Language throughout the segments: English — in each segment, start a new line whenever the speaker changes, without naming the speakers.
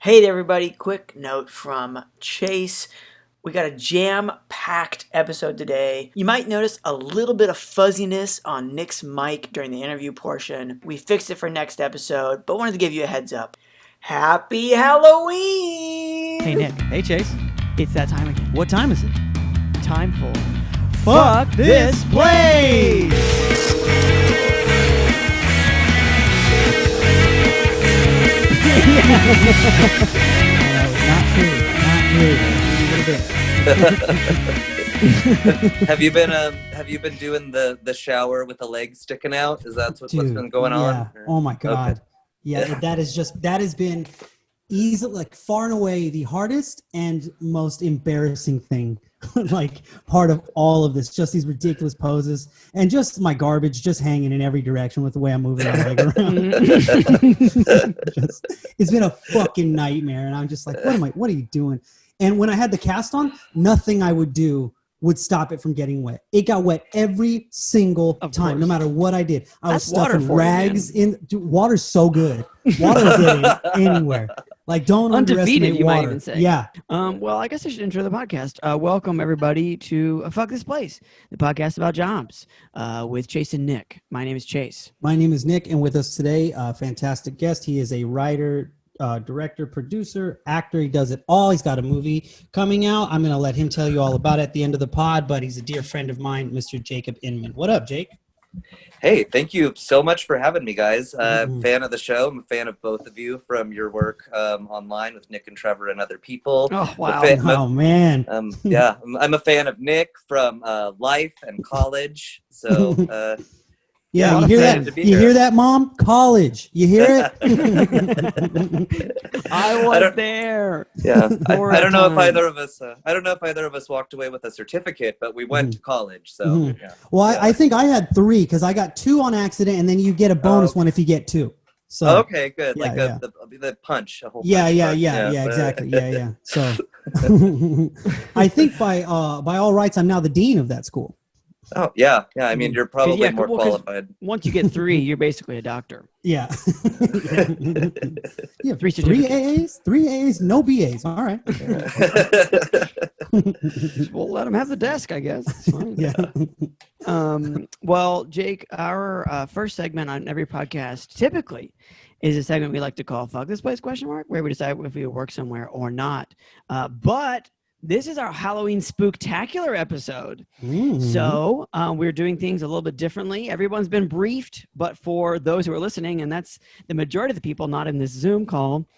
Hey there, everybody. Quick note from Chase. We got a jam-packed episode today. You might notice a little bit of fuzziness on Nick's mic during the interview portion. We fixed it for next episode, but wanted to give you a heads up. Happy Halloween!
Hey, Nick.
Hey, Chase.
It's that time again.
What time is it?
Time for
Fuck This Place!
Not true. A little bit.
Have you been doing the shower with the legs sticking out? Is that what's been going on?
Yeah. Oh my God.
Okay.
Yeah, that has been easily, like, far and away the hardest and most embarrassing thing. Like, part of all of this, just these ridiculous poses and just my garbage just hanging in every direction with the way I'm moving my leg around. It's been a fucking nightmare, and I'm just like, what are you doing? And when I had the cast on, nothing I would do would stop it from getting wet. It got wet every single time, no matter what I did. I was stuffing rags in. Dude, water's so good. Water will get in anywhere. Like, don't underestimate
you
water.
might even say.
Yeah.
Well, I guess I should intro the podcast. Welcome, everybody, to Fuck This Place, the podcast about jobs with Chase and Nick. My name is Chase.
My name is Nick, and with us today, a fantastic guest. He is a writer, director, producer, actor. He does it all. He's got a movie coming out. I'm going to let him tell you all about it at the end of the pod, but he's a dear friend of mine, Mr. Jacob Inman. What up, Jake?
Hey, thank you so much for having me, guys. Fan of the show. I'm a fan of both of you from your work online with Nick and Trevor and other people.
Oh, wow.
Oh, man.
Yeah, I'm a fan of Nick from life and college. So,
yeah, you hear that? You hear that, Mom? College. You hear it?
I was there.
Yeah, I don't know if either of us. I don't know if either of us walked away with a certificate, but we went to college. So, yeah.
Well, I think I had 3 because I got 2 on accident, and then you get a bonus one if you get 2. So
okay, good.
Yeah,
Like the punch. A whole
yeah,
punch
yeah,
card.
yeah, exactly. Yeah. So I think by all rights, I'm now the dean of that school.
Oh yeah. I mean, you're probably more qualified.
Once you get 3, you're basically a doctor.
Yeah. Yeah.
3
3 AAs, 3 A's, no BAs. All right.
We'll let them have the desk, I guess. It's fine.
Yeah.
Well, Jake, our first segment on every podcast typically is a segment we like to call Fuck This Place ? Where we decide if we work somewhere or not. But this is our Halloween spooktacular episode. So we're doing things a little bit differently. Everyone's been briefed, but for those who are listening, and that's the majority of the people not in this Zoom call,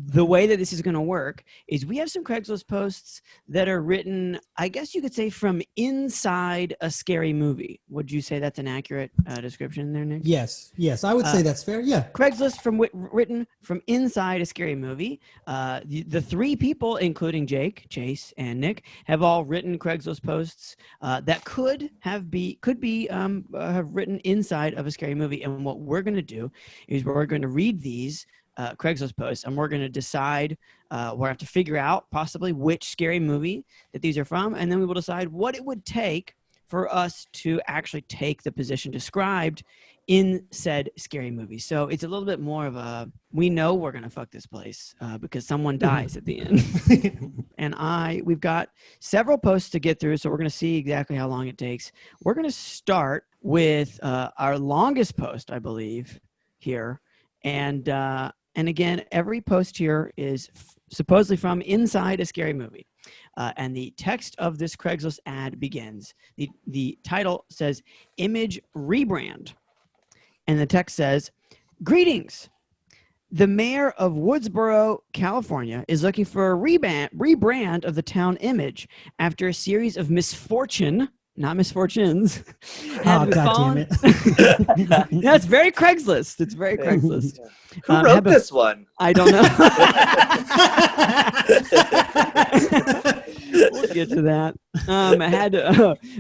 the way that this is going to work is we have some Craigslist posts that are written, I guess you could say, from inside a scary movie. Would you say that's an accurate description there, Nick?
Yes, I would say that's fair. Yeah.
Craigslist written from inside a scary movie. The 3 people, including Jake, Chase, and Nick, have all written Craigslist posts that could be have written inside of a scary movie. And what we're going to do is we're going to read these Craigslist posts, and we're going to decide, we'll have to figure out possibly which scary movie that these are from, and then we will decide what it would take for us to actually take the position described in said scary movie. So it's a little bit more of a, we know we're going to fuck this place because someone dies at the end. And we've got several posts to get through, so we're going to see exactly how long it takes. We're going to start with our longest post, I believe, here. And again, every post here is supposedly from inside a scary movie. And the text of this Craigslist ad begins. The title says, Image Rebrand. And the text says, Greetings. The mayor of Woodsboro, California, is looking for a rebrand of the town image after a series of not misfortunes.
Oh, God damn it.
Yeah, it's very Craigslist. It's very Craigslist.
Who wrote this one?
I don't know. We'll get to that.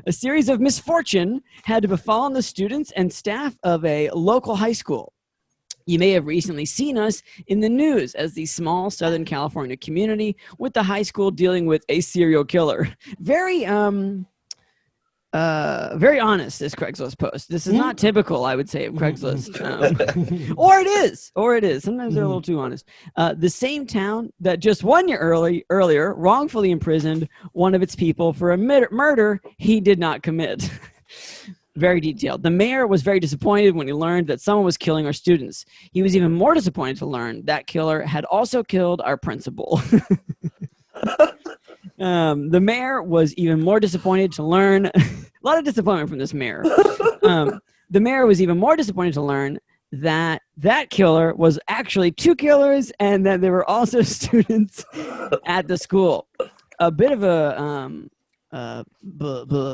A series of misfortune had befallen the students and staff of a local high school. You may have recently seen us in the news as the small Southern California community with the high school dealing with a serial killer. Very very honest, this Craigslist post. This is not typical, I would say, of Craigslist. Or it is. Sometimes they're a little too honest. The same town that just 1 year earlier wrongfully imprisoned one of its people for a murder he did not commit. Very detailed. The mayor was very disappointed when he learned that someone was killing our students. He was even more disappointed to learn that killer had also killed our principal. The mayor was even more disappointed to learn a lot of disappointment from this mayor. The mayor was even more disappointed to learn that killer was actually 2 killers and that there were also students at the school. A bit of a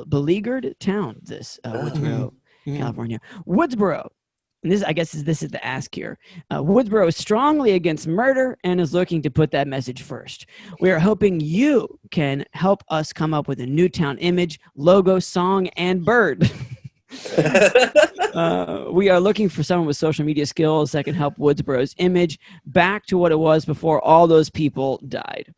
beleaguered town, this Woodsboro, California. Woodsboro. And this is the ask here. Woodsboro is strongly against murder and is looking to put that message first. We are hoping you can help us come up with a new town image, logo, song, and bird. We are looking for someone with social media skills that can help Woodsboro's image back to what it was before all those people died.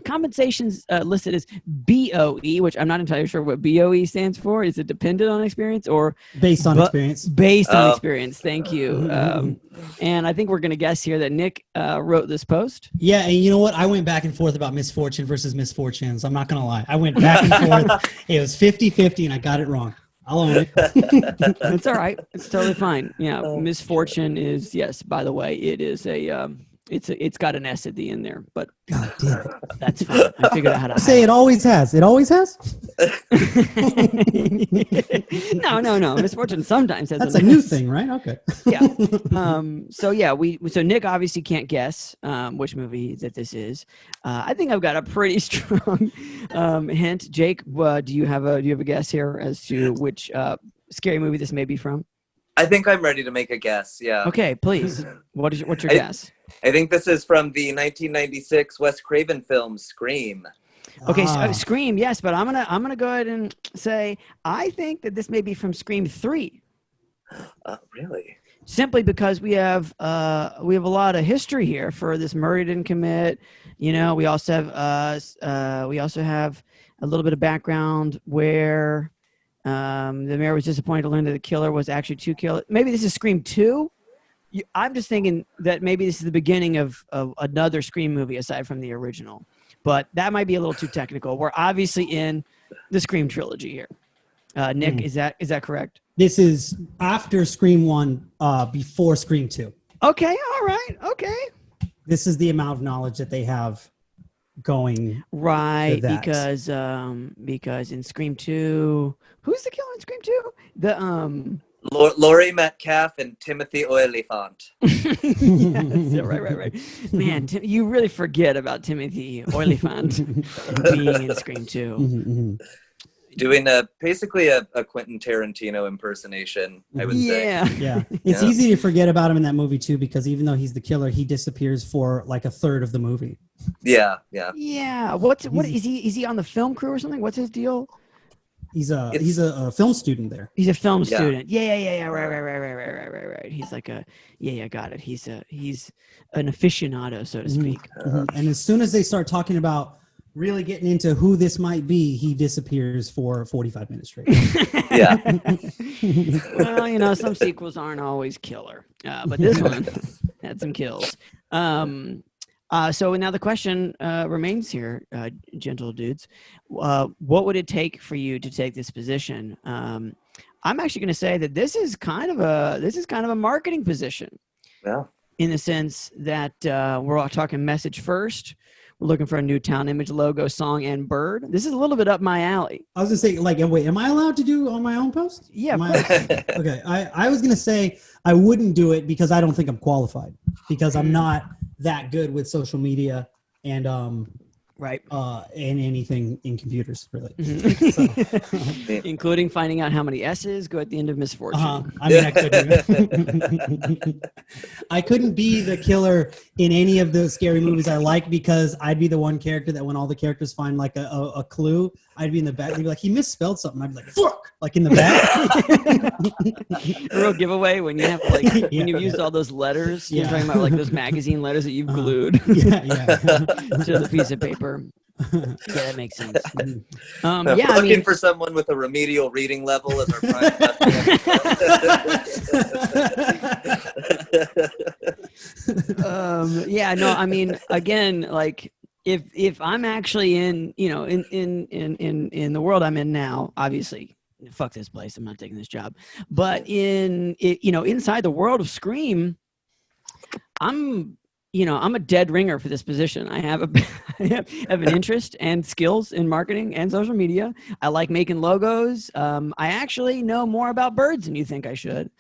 Compensations listed as BOE, which I'm not entirely sure what BOE stands for. Is it dependent on experience or
based on experience?
Based on experience. Thank you. And I think we're going to guess here that Nick wrote this post.
Yeah, and you know what? I went back and forth about misfortune versus misfortunes. I'm not going to lie. I went back and forth. It was 50-50, and I got it wrong. I'll own it.
It's all right. It's totally fine. Yeah, misfortune is, yes, by the way, it is a... It's got an S at the end there, but
God damn it.
That's fine. I figured out how to
say it always has. It always has?
No. Misfortune sometimes has.
That's a new thing, right? Okay.
Yeah. So Nick obviously can't guess which movie that this is. I think I've got a pretty strong hint. Jake, do you have a guess here as to which scary movie this may be from?
I think I'm ready to make a guess. Yeah.
Okay, please. What's your guess?
I think this is from the 1996 Wes Craven film Scream.
Okay, Scream, yes, but I'm gonna go ahead and say I think that this may be from Scream 3.
Really?
Simply because we have a lot of history here for this murder didn't commit. You know, we also have a little bit of background where the mayor was disappointed to learn that the killer was actually 2 killers. Maybe this is Scream 2. I'm just thinking that maybe this is the beginning of another Scream movie aside from the original. But that might be a little too technical. We're obviously in the Scream trilogy here. Nick, is that correct?
This is after Scream 1, before Scream 2.
Okay, all right, okay.
This is the amount of knowledge that they have going
right, because in Scream 2, who's the killer in Scream 2?
Laurie Metcalf and Timothy Olyphant.
Yes, right. Man, you really forget about Timothy Olyphant being in Scream 2.
Doing basically a Quentin Tarantino impersonation, I would say.
Yeah. It's easy to forget about him in that movie too, because even though he's the killer, he disappears for like a third of the movie.
Yeah.
What is he? Is he on the film crew or something? What's his deal?
He's a film student there.
He's a film student. Yeah. Right. He's like got it. He's an aficionado, so to speak.
And as soon as they start talking about really getting into who this might be, he disappears for 45 minutes straight.
Yeah.
Well, some sequels aren't always killer, but this one had some kills. So now the question remains here, gentle dudes. What would it take for you to take this position? I'm actually going to say that this is kind of a marketing position.
Yeah.
In the sense that we're all talking message first. We're looking for a new town image, logo, song, and bird. This is a little bit up my alley.
I was gonna say, wait, am I allowed to do on my own post?
Yeah.
Okay. I was gonna say I wouldn't do it because I don't think I'm qualified, because I'm not that good with social media and and anything in computers really. So,
including finding out how many S's go at the end of misfortune.
I mean, I couldn't be the killer in any of the scary movies I like, because I'd be the one character that when all the characters find like a clue, I'd be in the back. They'd be like, he misspelled something. I'd be like, fuck, like in the back.
A real giveaway when you have when you've used all those letters. You're talking about like those magazine letters that you've glued to the piece of paper. Yeah, that makes sense.
I'm
Yeah, I
looking
mean,
for someone with a remedial reading level as our prime.
yeah, no, I mean, again, like if I'm actually in, you know, in the world I'm in now, obviously, fuck this place, I'm not taking this job. But in it, you know, inside the world of Scream, I'm a dead ringer for this position. I have I have an interest and skills in marketing and social media. I like making logos. I actually know more about birds than you think I should.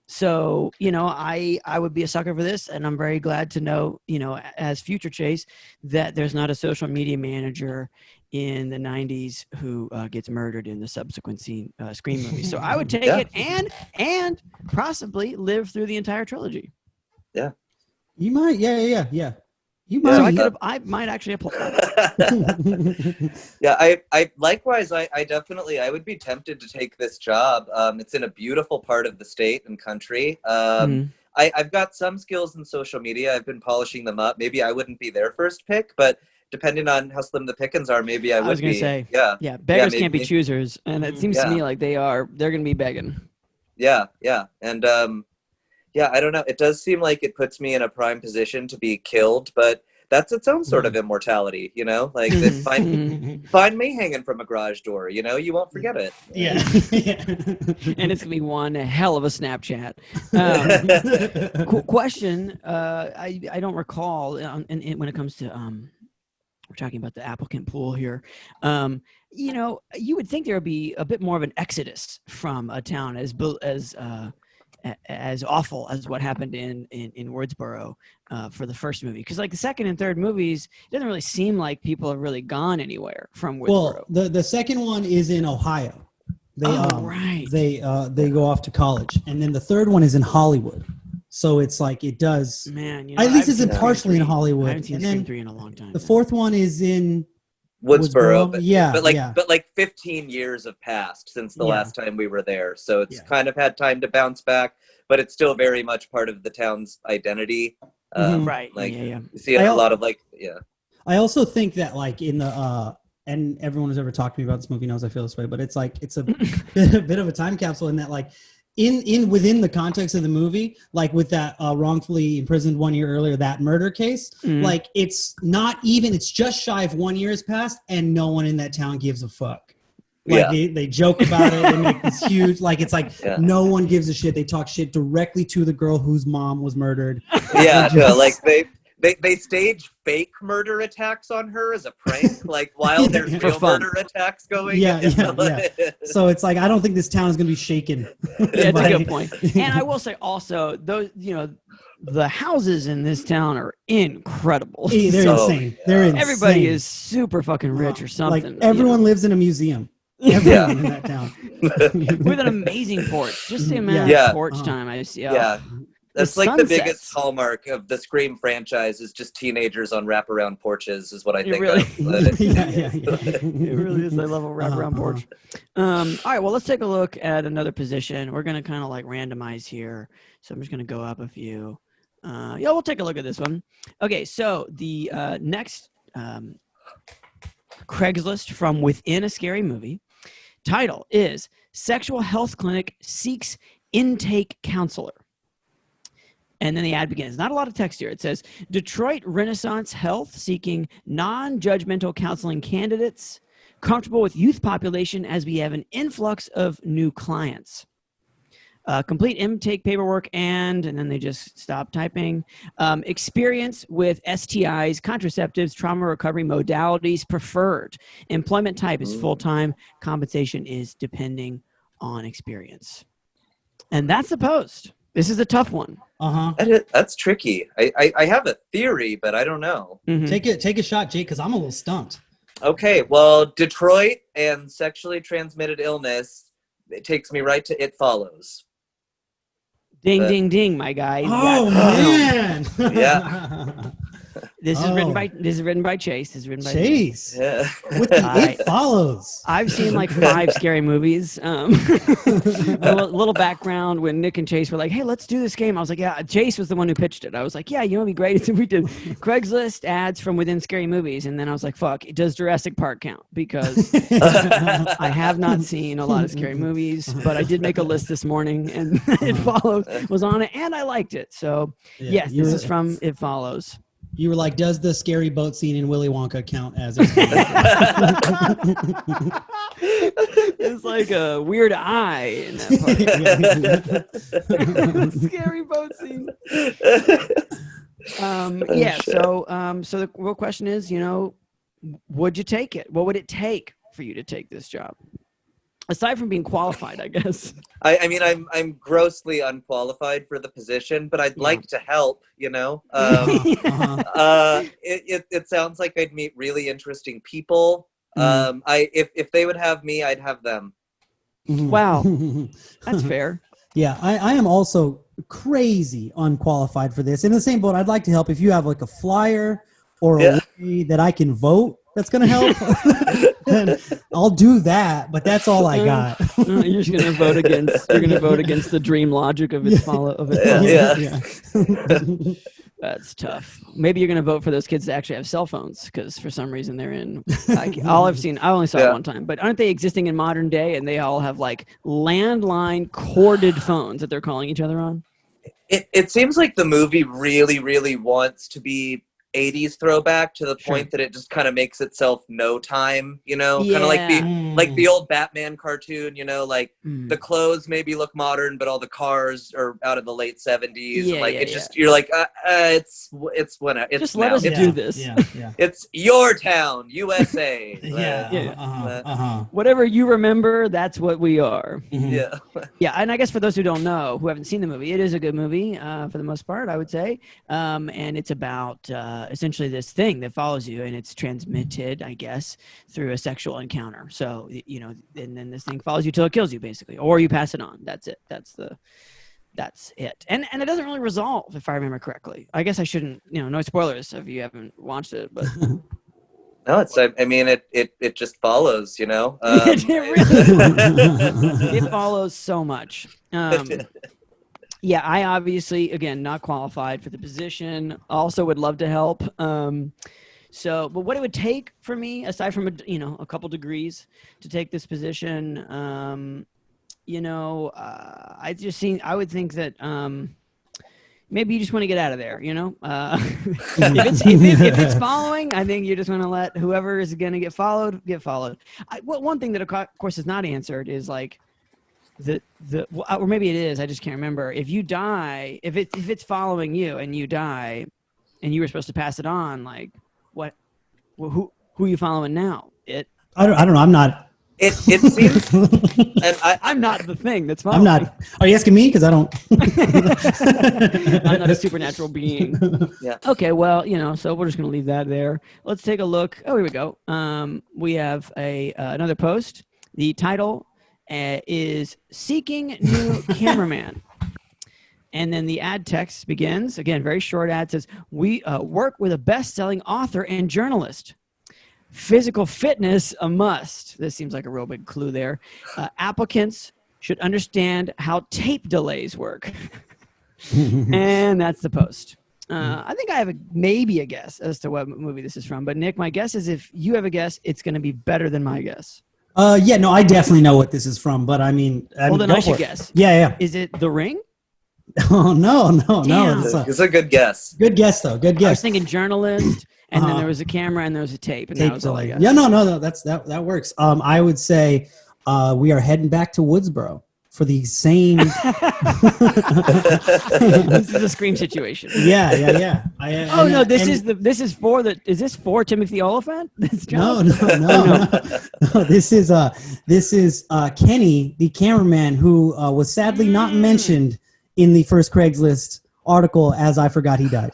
So, you know, I would be a sucker for this, and I'm very glad to know, you know, as future Chase, that there's not a social media manager in the 90s who gets murdered in the subsequent Scream movie. So I would take
Yeah.
it and possibly live through the entire trilogy.
Yeah.
You might, yeah. You
So
might.
I might actually apply.
Yeah, I likewise, I definitely, I would be tempted to take this job. It's in a beautiful part of the state and country. I've got some skills in social media. I've been polishing them up. Maybe I wouldn't be their first pick, but depending on how slim the pickings are, maybe I would
was gonna
be.
say,
yeah,
beggars
maybe.
can't be choosers, and it seems to me like they're gonna be begging.
Yeah, and yeah, I don't know. It does seem like it puts me in a prime position to be killed, but that's its own sort of immortality, you know? Like, find me hanging from a garage door, you know? You won't forget it.
Yeah.
And it's gonna be one hell of a Snapchat. Question: I don't recall, and when it comes to we're talking about the applicant pool here. You know, you would think there would be a bit more of an exodus from a town as awful as what happened in Woodsboro for the first movie, because like the second and third movies, it doesn't really seem like people have really gone anywhere from Woodsboro.
Well, the second one is in Ohio.
Right.
They go off to college, and then the third one is in Hollywood. So it's like it does.
Man, you know,
at least it's partially in Hollywood.
I haven't seen
and
Scream
then
3 in a long time.
the fourth one is in
Woodsboro,
but
but like 15 years have passed since the last time we were there, so it's kind of had time to bounce back, but it's still very much part of the town's identity.
Right.
Like,
yeah.
you see a lot of like,
I also think that like in the and everyone who's ever talked to me about this movie knows I feel this way, but it's like it's a bit of a time capsule in that like within the context of the movie, like with that wrongfully imprisoned 1 year earlier, that murder case, like it's not even, it's just shy of 1 year has passed and no one in that town gives a fuck. Like they joke about it, they make this huge, like it's like no one gives a shit. They talk shit directly to the girl whose mom was murdered.
Like they stage fake murder attacks on her as a prank, like while there's real murder attacks going.
Yeah. So it's like I don't think this town is gonna be shaken.
Yeah, it's a good point. And I will say also, those, you know, the houses in this town are incredible.
They're insane. They're insane.
Everybody is super fucking rich or something.
Like everyone lives in a museum. Everyone in that town.
With an amazing porch. Just the amount of porch time I see.
That's like the biggest hallmark of the Scream franchise is just teenagers on wraparound porches is what I think
really,
of.
It really is. I love a wraparound porch. All right, well, let's take a look at another position. We're going to kind of like randomize here. So I'm just going to go up a few. We'll take a look at this one. Okay, so the next Craigslist from within a scary movie title is Sexual Health Clinic Seeks Intake Counselor. And then the ad begins. Not a lot of text here. It says, Detroit Renaissance Health seeking non-judgmental counseling candidates, comfortable with youth population as we have an influx of new clients. Complete intake paperwork and then they just stop typing. Experience with STIs, contraceptives, trauma recovery modalities preferred. Employment type is full-time. Compensation is depending on experience. And that's the post. This is a tough one.
That's tricky. I have a theory, but I don't know.
Take a shot, Jake, because I'm a little stumped.
Okay, well, Detroit and sexually transmitted illness, it takes me right to It Follows.
Ding, ding, ding, my guy.
Oh, man.
This is written by Chase. This is written by
Chase.
Yeah.
With the It Follows.
I've seen like 5 scary movies. A little background: when Nick and Chase were like, "Hey, let's do this game," I was like, "Yeah." Chase was the one who pitched it. I was like, "Yeah, you know, it'd be great if we did Craigslist ads from within scary movies." And then I was like, "Fuck, does Jurassic Park count?" Because I have not seen a lot of scary movies, but I did make a list this morning, and It Follows was on it, and I liked it. So yes, this is from It Follows.
You were like, does the scary boat scene in Willy Wonka count as a scary
It's like a weird eye in that part. Scary boat scene. So the real question is, you know, would you take it? What would it take for you to take this job? Aside from being qualified, I guess.
I mean, I'm grossly unqualified for the position, but I'd like to help, you know. It sounds like I'd meet really interesting people. If they would have me, I'd have them.
Wow, that's fair.
Yeah, I am also crazy unqualified for this. In the same boat, I'd like to help if you have like a flyer or a way that I can vote. That's gonna help. Then I'll do that, but that's all I got.
You're just gonna vote against. You're gonna vote against the dream logic of its follow.
Yeah.
That's tough. Maybe you're gonna vote for those kids that actually have cell phones, because for some reason they're in. All I've seen, I only saw it one time, but aren't they existing in modern day? And they all have like landline corded phones that they're calling each other on.
It seems like the movie really, really wants to be 80s throwback to the point that it just kind of makes itself no time, you know, kind of like the old Batman cartoon, you know, like the clothes maybe look modern, but all the cars are out of the late 70s. You're like, it's whatever. It's
just let us do this.
It's your town, USA.
Whatever you remember, that's what we are.
Yeah.
Yeah. And I guess for those who don't know, who haven't seen the movie, it is a good movie for the most part, I would say. And it's about essentially this thing that follows you, and it's transmitted, I guess, through a sexual encounter. So, you know, and then this thing follows you till it kills you, basically, or you pass it on. That's it. That's it. And it doesn't really resolve, if I remember correctly. I guess I shouldn't, you know, no spoilers if you haven't watched it, but.
No, I mean, it just follows, you know.
It follows so much. Yeah, I obviously, again, not qualified for the position. Also would love to help. But what it would take for me, aside from, a couple degrees to take this position, I would think that maybe you just want to get out of there, you know? If it's following, I think you just want to let whoever is going to get followed. One thing that, of course, is not answered is like, or maybe it is, I just can't remember. If you die, if it's following you and you die and you were supposed to pass it on, like who are you following now? I
don't know. I'm not.
It seems, and
I'm not the thing that's following.
I'm not. Are you asking me? Because I don't.
I'm not a supernatural being.
Yeah.
Okay. Well, so we're just gonna leave that there. Let's take a look. Oh, here we go. We have another post. The title is Seeking New Cameraman. And then the ad text begins, again, very short ad, says, we work with a best-selling author and journalist. Physical fitness, a must. This seems like a real big clue there. Applicants should understand how tape delays work. And that's the post. I think I have maybe a guess as to what movie this is from. But Nick, my guess is if you have a guess, it's going to be better than my guess.
No, I definitely know what this is from, but I mean,
then I should guess.
Yeah.
Is it The Ring?
Oh, no.
It's a good guess.
Good guess, though. Good guess.
I was thinking journalist, and then there was a camera, and there was a tape, and that was all I got.
Yeah, no, that works. I would say we are heading back to Woodsboro for the same.
This is a Scream situation.
Yeah.
Is this for Timothy Oliphant?
No. This is Kenny, the cameraman, who was sadly not mentioned in the first Craigslist article, as I forgot he died.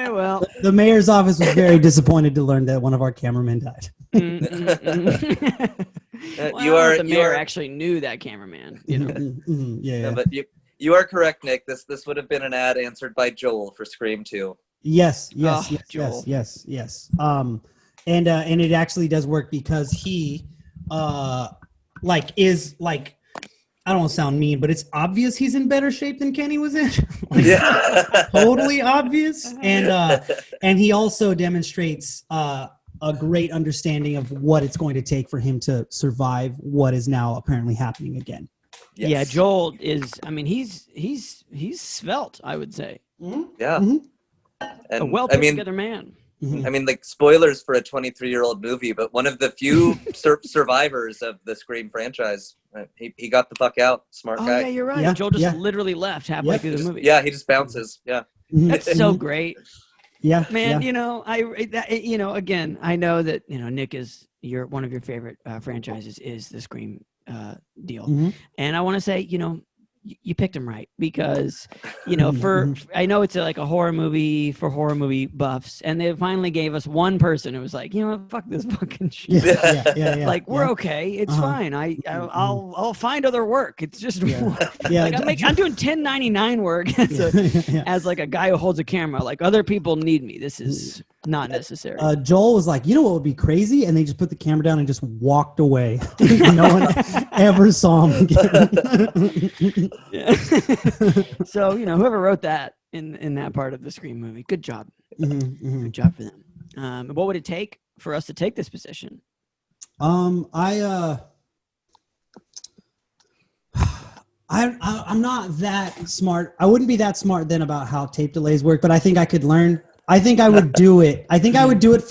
Well,
the mayor's office was very disappointed to learn that one of our cameramen died.
The mayor actually knew that cameraman,
Yeah.
But You are correct, Nick. This would have been an ad answered by Joel for Scream 2.
Yes.
Joel.
Yes. And it actually does work because he, is like, I don't want to sound mean, but it's obvious he's in better shape than Kenny was in. Totally obvious. And he also demonstrates a great understanding of what it's going to take for him to survive what is now apparently happening again.
Yes.
Yeah, Joel is. I mean, he's svelte, I would say.
Mm-hmm.
Yeah.
Mm-hmm.
A
And
well put together man.
Mm-hmm.
I mean, like, spoilers for a 23-year-old movie, but one of the few survivors of the Scream franchise. He got the fuck out. Smart
Oh
guy.
yeah, you're right.
Yeah,
Joel just
yeah.
literally left halfway through the movie.
Yeah, he just bounces. Yeah.
Mm-hmm.
That's so great,
Yeah,
man.
yeah.
Again, I know that Nick is one of your favorite franchises is the Scream deal,
Mm-hmm.
and I want to say you picked him right because for I know it's like a horror movie for horror movie buffs, and they finally gave us one person who was like, fuck this fucking shit.
Yeah.
Like we're okay, it's fine. I'll find other work. It's just
Yeah.
like I'm doing 1099 work as like a guy who holds a camera. Like other people need me. This is not necessary.
Joel was like, what would be crazy? And they just put the camera down and just walked away. No one ever saw him again.
Yeah. So whoever wrote that in that part of the Scream movie, good job. Good job for them. What would it take for us to take this position?
I'm not that smart. I wouldn't be that smart then about how tape delays work, but I think I could learn. I think I would do it. I think I would do it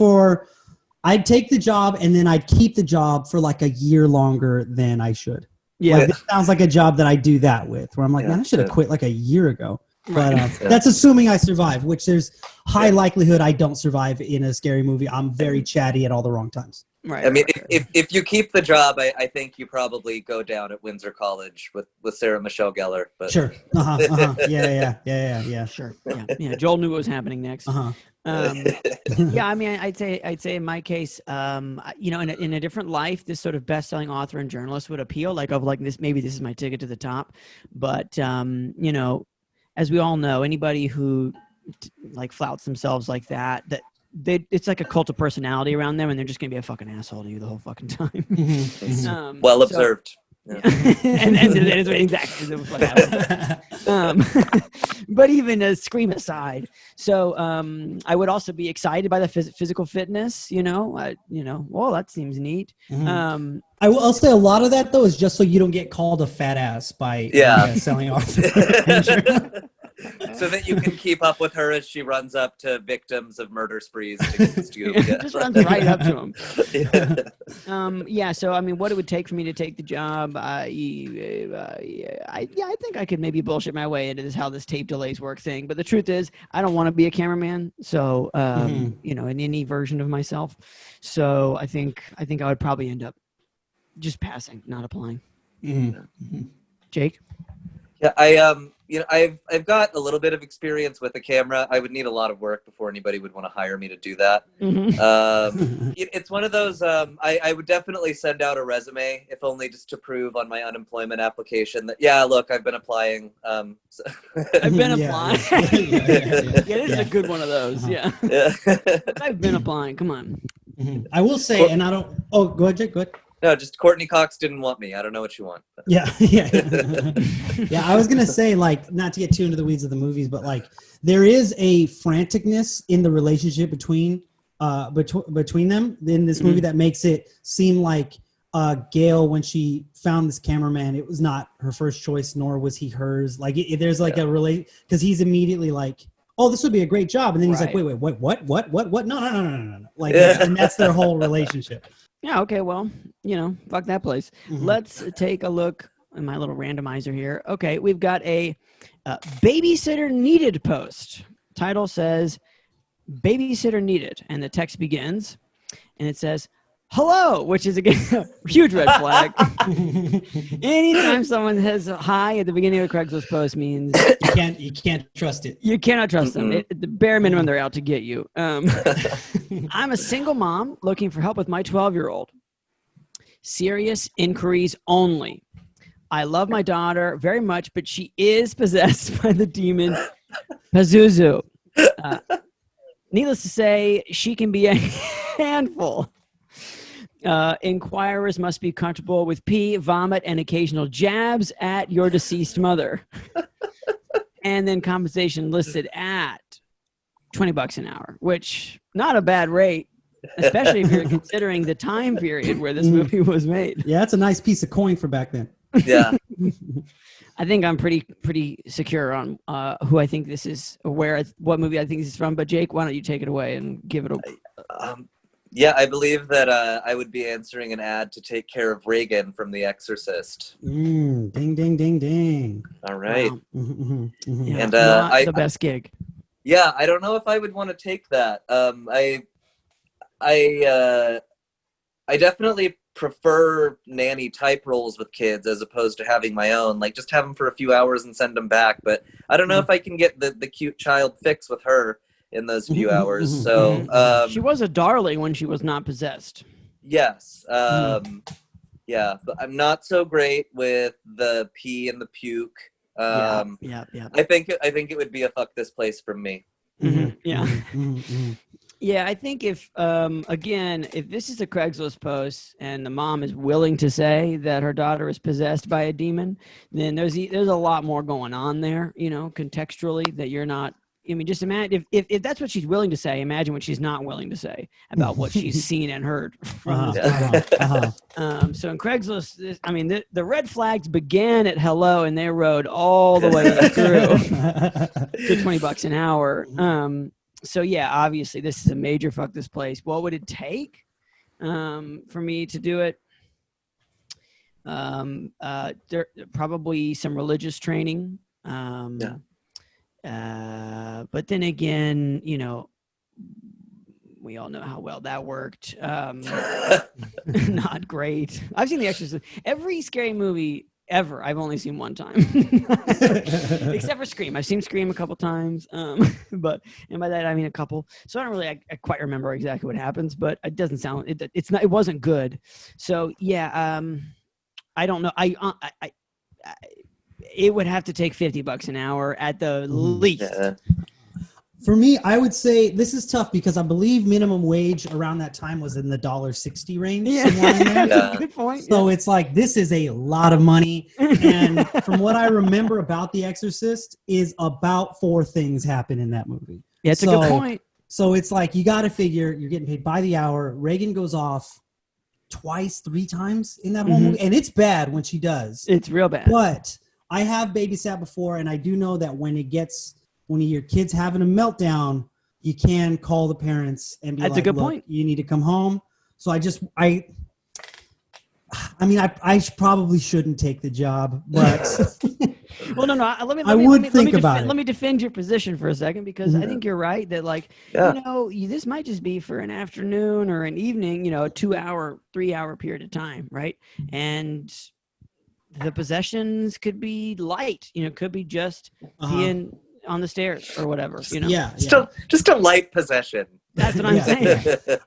I'd take the job and then I'd keep the job for like a year longer than I should.
Yeah.
Like, this sounds like a job that I do that with, where I'm like, man, I should have quit like a year ago. But
Right.
that's assuming I survive, which there's high likelihood I don't survive in a scary movie. I'm very chatty at all the wrong times.
Right.
I mean,
right.
if you keep the job, I think you probably go down at Windsor College with Sarah Michelle Gellar. But
Sure. Yeah.
Sure. Yeah. Joel knew what was happening next. Yeah, I mean, I'd say in my case, in a different life, this sort of best-selling author and journalist would appeal. Maybe this is my ticket to the top. But as we all know, anybody who flouts themselves like that it's like a cult of personality around them, and they're just gonna be a fucking asshole to you the whole fucking time.
well observed.
Yeah. and it's exactly what happened. But even a Scream aside, so I would also be excited by the physical fitness. Well, that seems neat.
I'll say a lot of that though is just so you don't get called a fat ass by selling Arthur.
So that you can keep up with her as she runs up to victims of murder sprees against you.
Just runs right up to him. So I mean, what it would take for me to take the job, I think I could maybe bullshit my way into how this tape delays work thing. But the truth is, I don't want to be a cameraman. So in any version of myself. So I think I would probably end up just passing, not applying. Jake?
Yeah, I've got a little bit of experience with a camera. I would need a lot of work before anybody would want to hire me to do that. It's one of those. I would definitely send out a resume, if only just to prove on my unemployment application that look, I've been applying.
I've been applying. This is a good one of those. Yeah. I've been applying. Come on.
I will say, and I don't. Oh, go ahead, Jake. Go ahead.
No, just Courtney Cox didn't want me. I don't know what you want.
Yeah. I was gonna say, not to get too into the weeds of the movies, but there is a franticness in the relationship between them in this movie that makes it seem like Gail, when she found this cameraman, it was not her first choice, nor was he hers. There's a because he's immediately like, oh, this would be a great job, and then he's like, wait, what? No. And that's their whole relationship.
Yeah, okay, well, fuck that place. Let's take a look in my little randomizer here. Okay, we've got a babysitter needed post. Title says, babysitter needed, and the text begins, and it says, hello, which is, again, a huge red flag. Anytime someone says hi at the beginning of a Craigslist post means
you can't trust it.
You cannot trust them. At the bare minimum, they're out to get you. I'm a single mom looking for help with my 12-year-old. Serious inquiries only. I love my daughter very much, but she is possessed by the demon Pazuzu. Needless to say, she can be a handful. Inquirers must be comfortable with pee, vomit, and occasional jabs at your deceased mother. And then compensation listed at $20 an hour, which not a bad rate, especially if you're considering the time period where this movie was made.
Yeah, that's a nice piece of coin for back then.
Yeah.
I think I'm pretty secure on who I think this is, what movie I think this is from. But Jake, why don't you take it away and give it a...
Yeah, I believe that I would be answering an ad to take care of Reagan from The Exorcist.
Ding, ding, ding, ding.
All right.
Wow.
Yeah.
Yeah,
And
not the best gig.
Yeah, I don't know if I would want to take that. I definitely prefer nanny type roles with kids as opposed to having my own. Like, just have them for a few hours and send them back. But I don't know if I can get the cute child fix with her in those few hours. So
She was a darling when she was not possessed.
yes. Yeah, but I'm not so great with the pee and the puke.
Yeah.
I think it would be a fuck this place from me.
Yeah. Yeah, I think if this is a Craigslist post and the mom is willing to say that her daughter is possessed by a demon, then there's a lot more going on there, contextually, that you're not. I mean, just imagine if that's what she's willing to say. Imagine what she's not willing to say about what she's seen and heard from this. So in Craigslist, the red flags began at hello and they rode all the way through to $20 an hour. So yeah, obviously this is a major fuck this place. What would it take for me to do it? There probably some religious training. But then again, we all know how well that worked. Not great. I've seen The Exorcist. Every scary movie ever, I've only seen one time. Except for Scream. I've seen Scream a couple times. And by that I mean a couple. So I don't really I quite remember exactly what happens, but it doesn't sound it wasn't good. So yeah, I don't know. It would have to take $50 an hour at the least. Yeah.
For me, I would say this is tough because I believe minimum wage around that time was in the $1.60 range.
Yeah, that's a good point.
So it's like, this is a lot of money. And from what I remember about The Exorcist is about 4 things happen in that movie.
Yeah, it's a good point.
So it's like, you got to figure you're getting paid by the hour. Reagan goes off twice, 3 times in that whole movie. And it's bad when she does.
It's real bad.
But I have babysat before, and I do know that when your kid's having a meltdown, you can call the parents and be
a good point.
You need to come home. So I probably shouldn't take the job, but
well, no. Let me defend your position for a second, because I think you're right that this might just be for an afternoon or an evening, a 2-hour, 3-hour period of time, right? And the possessions could be light, could be just being on the stairs or whatever,
just a light possession.
That's what I'm saying.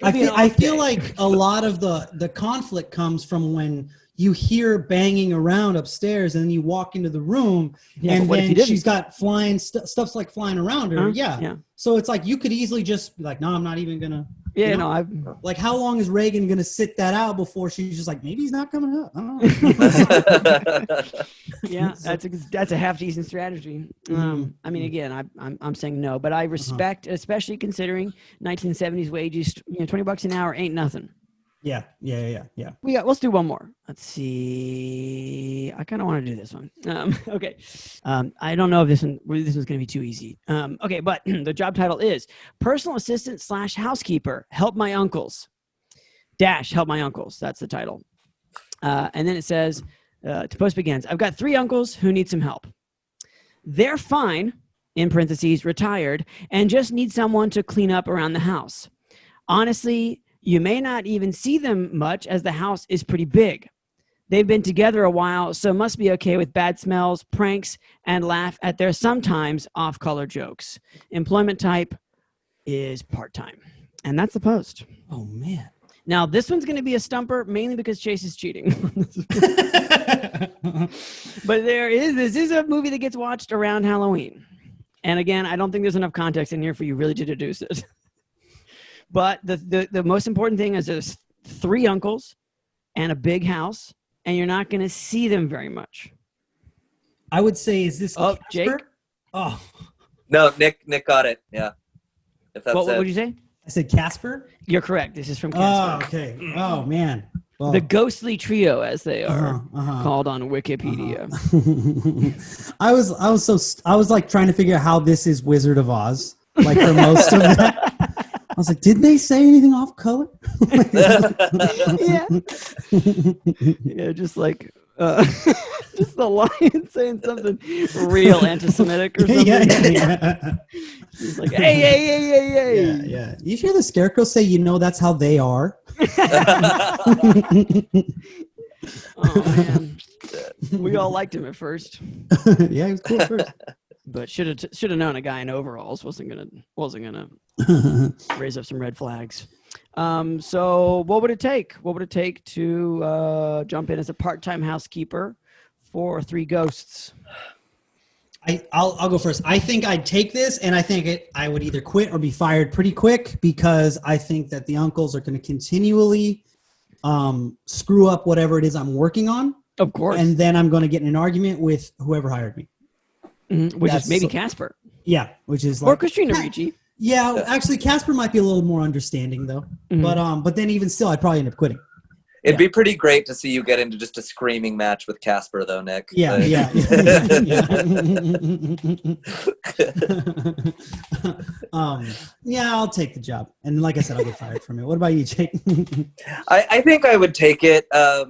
I feel like a lot of the conflict comes from when you hear banging around upstairs and then you walk into the room and then she's got flying stuff's like flying around her. Yeah. So it's like, you could easily just be like, no, I'm not even gonna.
Yeah,
like, how long is Reagan gonna sit that out before she's just like, maybe he's not coming up? I don't know.
Yeah, that's a half decent strategy. Again, I'm saying no, but I respect, especially considering 1970s wages. $20 an hour ain't nothing.
Yeah.
Let's do one more. Let's see. I kind of want to do this one. Okay. I don't know if this one's going to be too easy. Okay, but the job title is personal assistant / housekeeper. Help my uncles. Help my uncles. That's the title. And then it says, to post begins, I've got 3 uncles who need some help. They're fine, in parentheses, retired, and just need someone to clean up around the house. Honestly, you may not even see them much as the house is pretty big. They've been together a while, so must be okay with bad smells, pranks, and laugh at their sometimes off-color jokes. Employment type is part-time. And that's the post.
Oh, man.
Now, this one's going to be a stumper, mainly because Chase is cheating. But this is a movie that gets watched around Halloween. And again, I don't think there's enough context in here for you really to deduce it. But the most important thing is there's 3 uncles and a big house, and you're not going to see them very much.
I would say, is this
Oh,
Casper?
Jake?
Oh,
No, Nick got it. Yeah. If that's
What
it.
would you say?
I said Casper.
You're correct. This is from
Oh,
Casper.
okay. Oh man. Well,
The ghostly trio, as they are
uh-huh.
called on Wikipedia.
I was like trying to figure out how this is Wizard of Oz. Like for most of that. I was like, did they say anything off color?
Yeah. Yeah, just like just the lion saying something real anti-Semitic or something.
Yeah.
He's like, hey.
Yeah. You hear the scarecrow say, that's how they are?
Oh man, we all liked him at first,
Yeah, he was cool at first.
but should have known a guy in overalls wasn't gonna raise up some red flags. So what would it take? What would it take to jump in as a part-time housekeeper for 3 ghosts?
I'll go first. I think I'd take this, and I think I would either quit or be fired pretty quick, because I think that the uncles are going to continually screw up whatever it is I'm working on.
Of course.
And then I'm going to get in an argument with whoever hired me.
Which
That's
is maybe
so-
Casper.
Yeah, which is
Or
like
Christina Ricci.
Yeah, actually, Casper might be a little more understanding though. But then even still, I'd probably end up quitting.
It'd be pretty great to see you get into just a screaming match with Casper, though, Nick.
Yeah. I'll take the job. And like I said, I'll get fired from it. What about you, Jake?
I think I would take it. I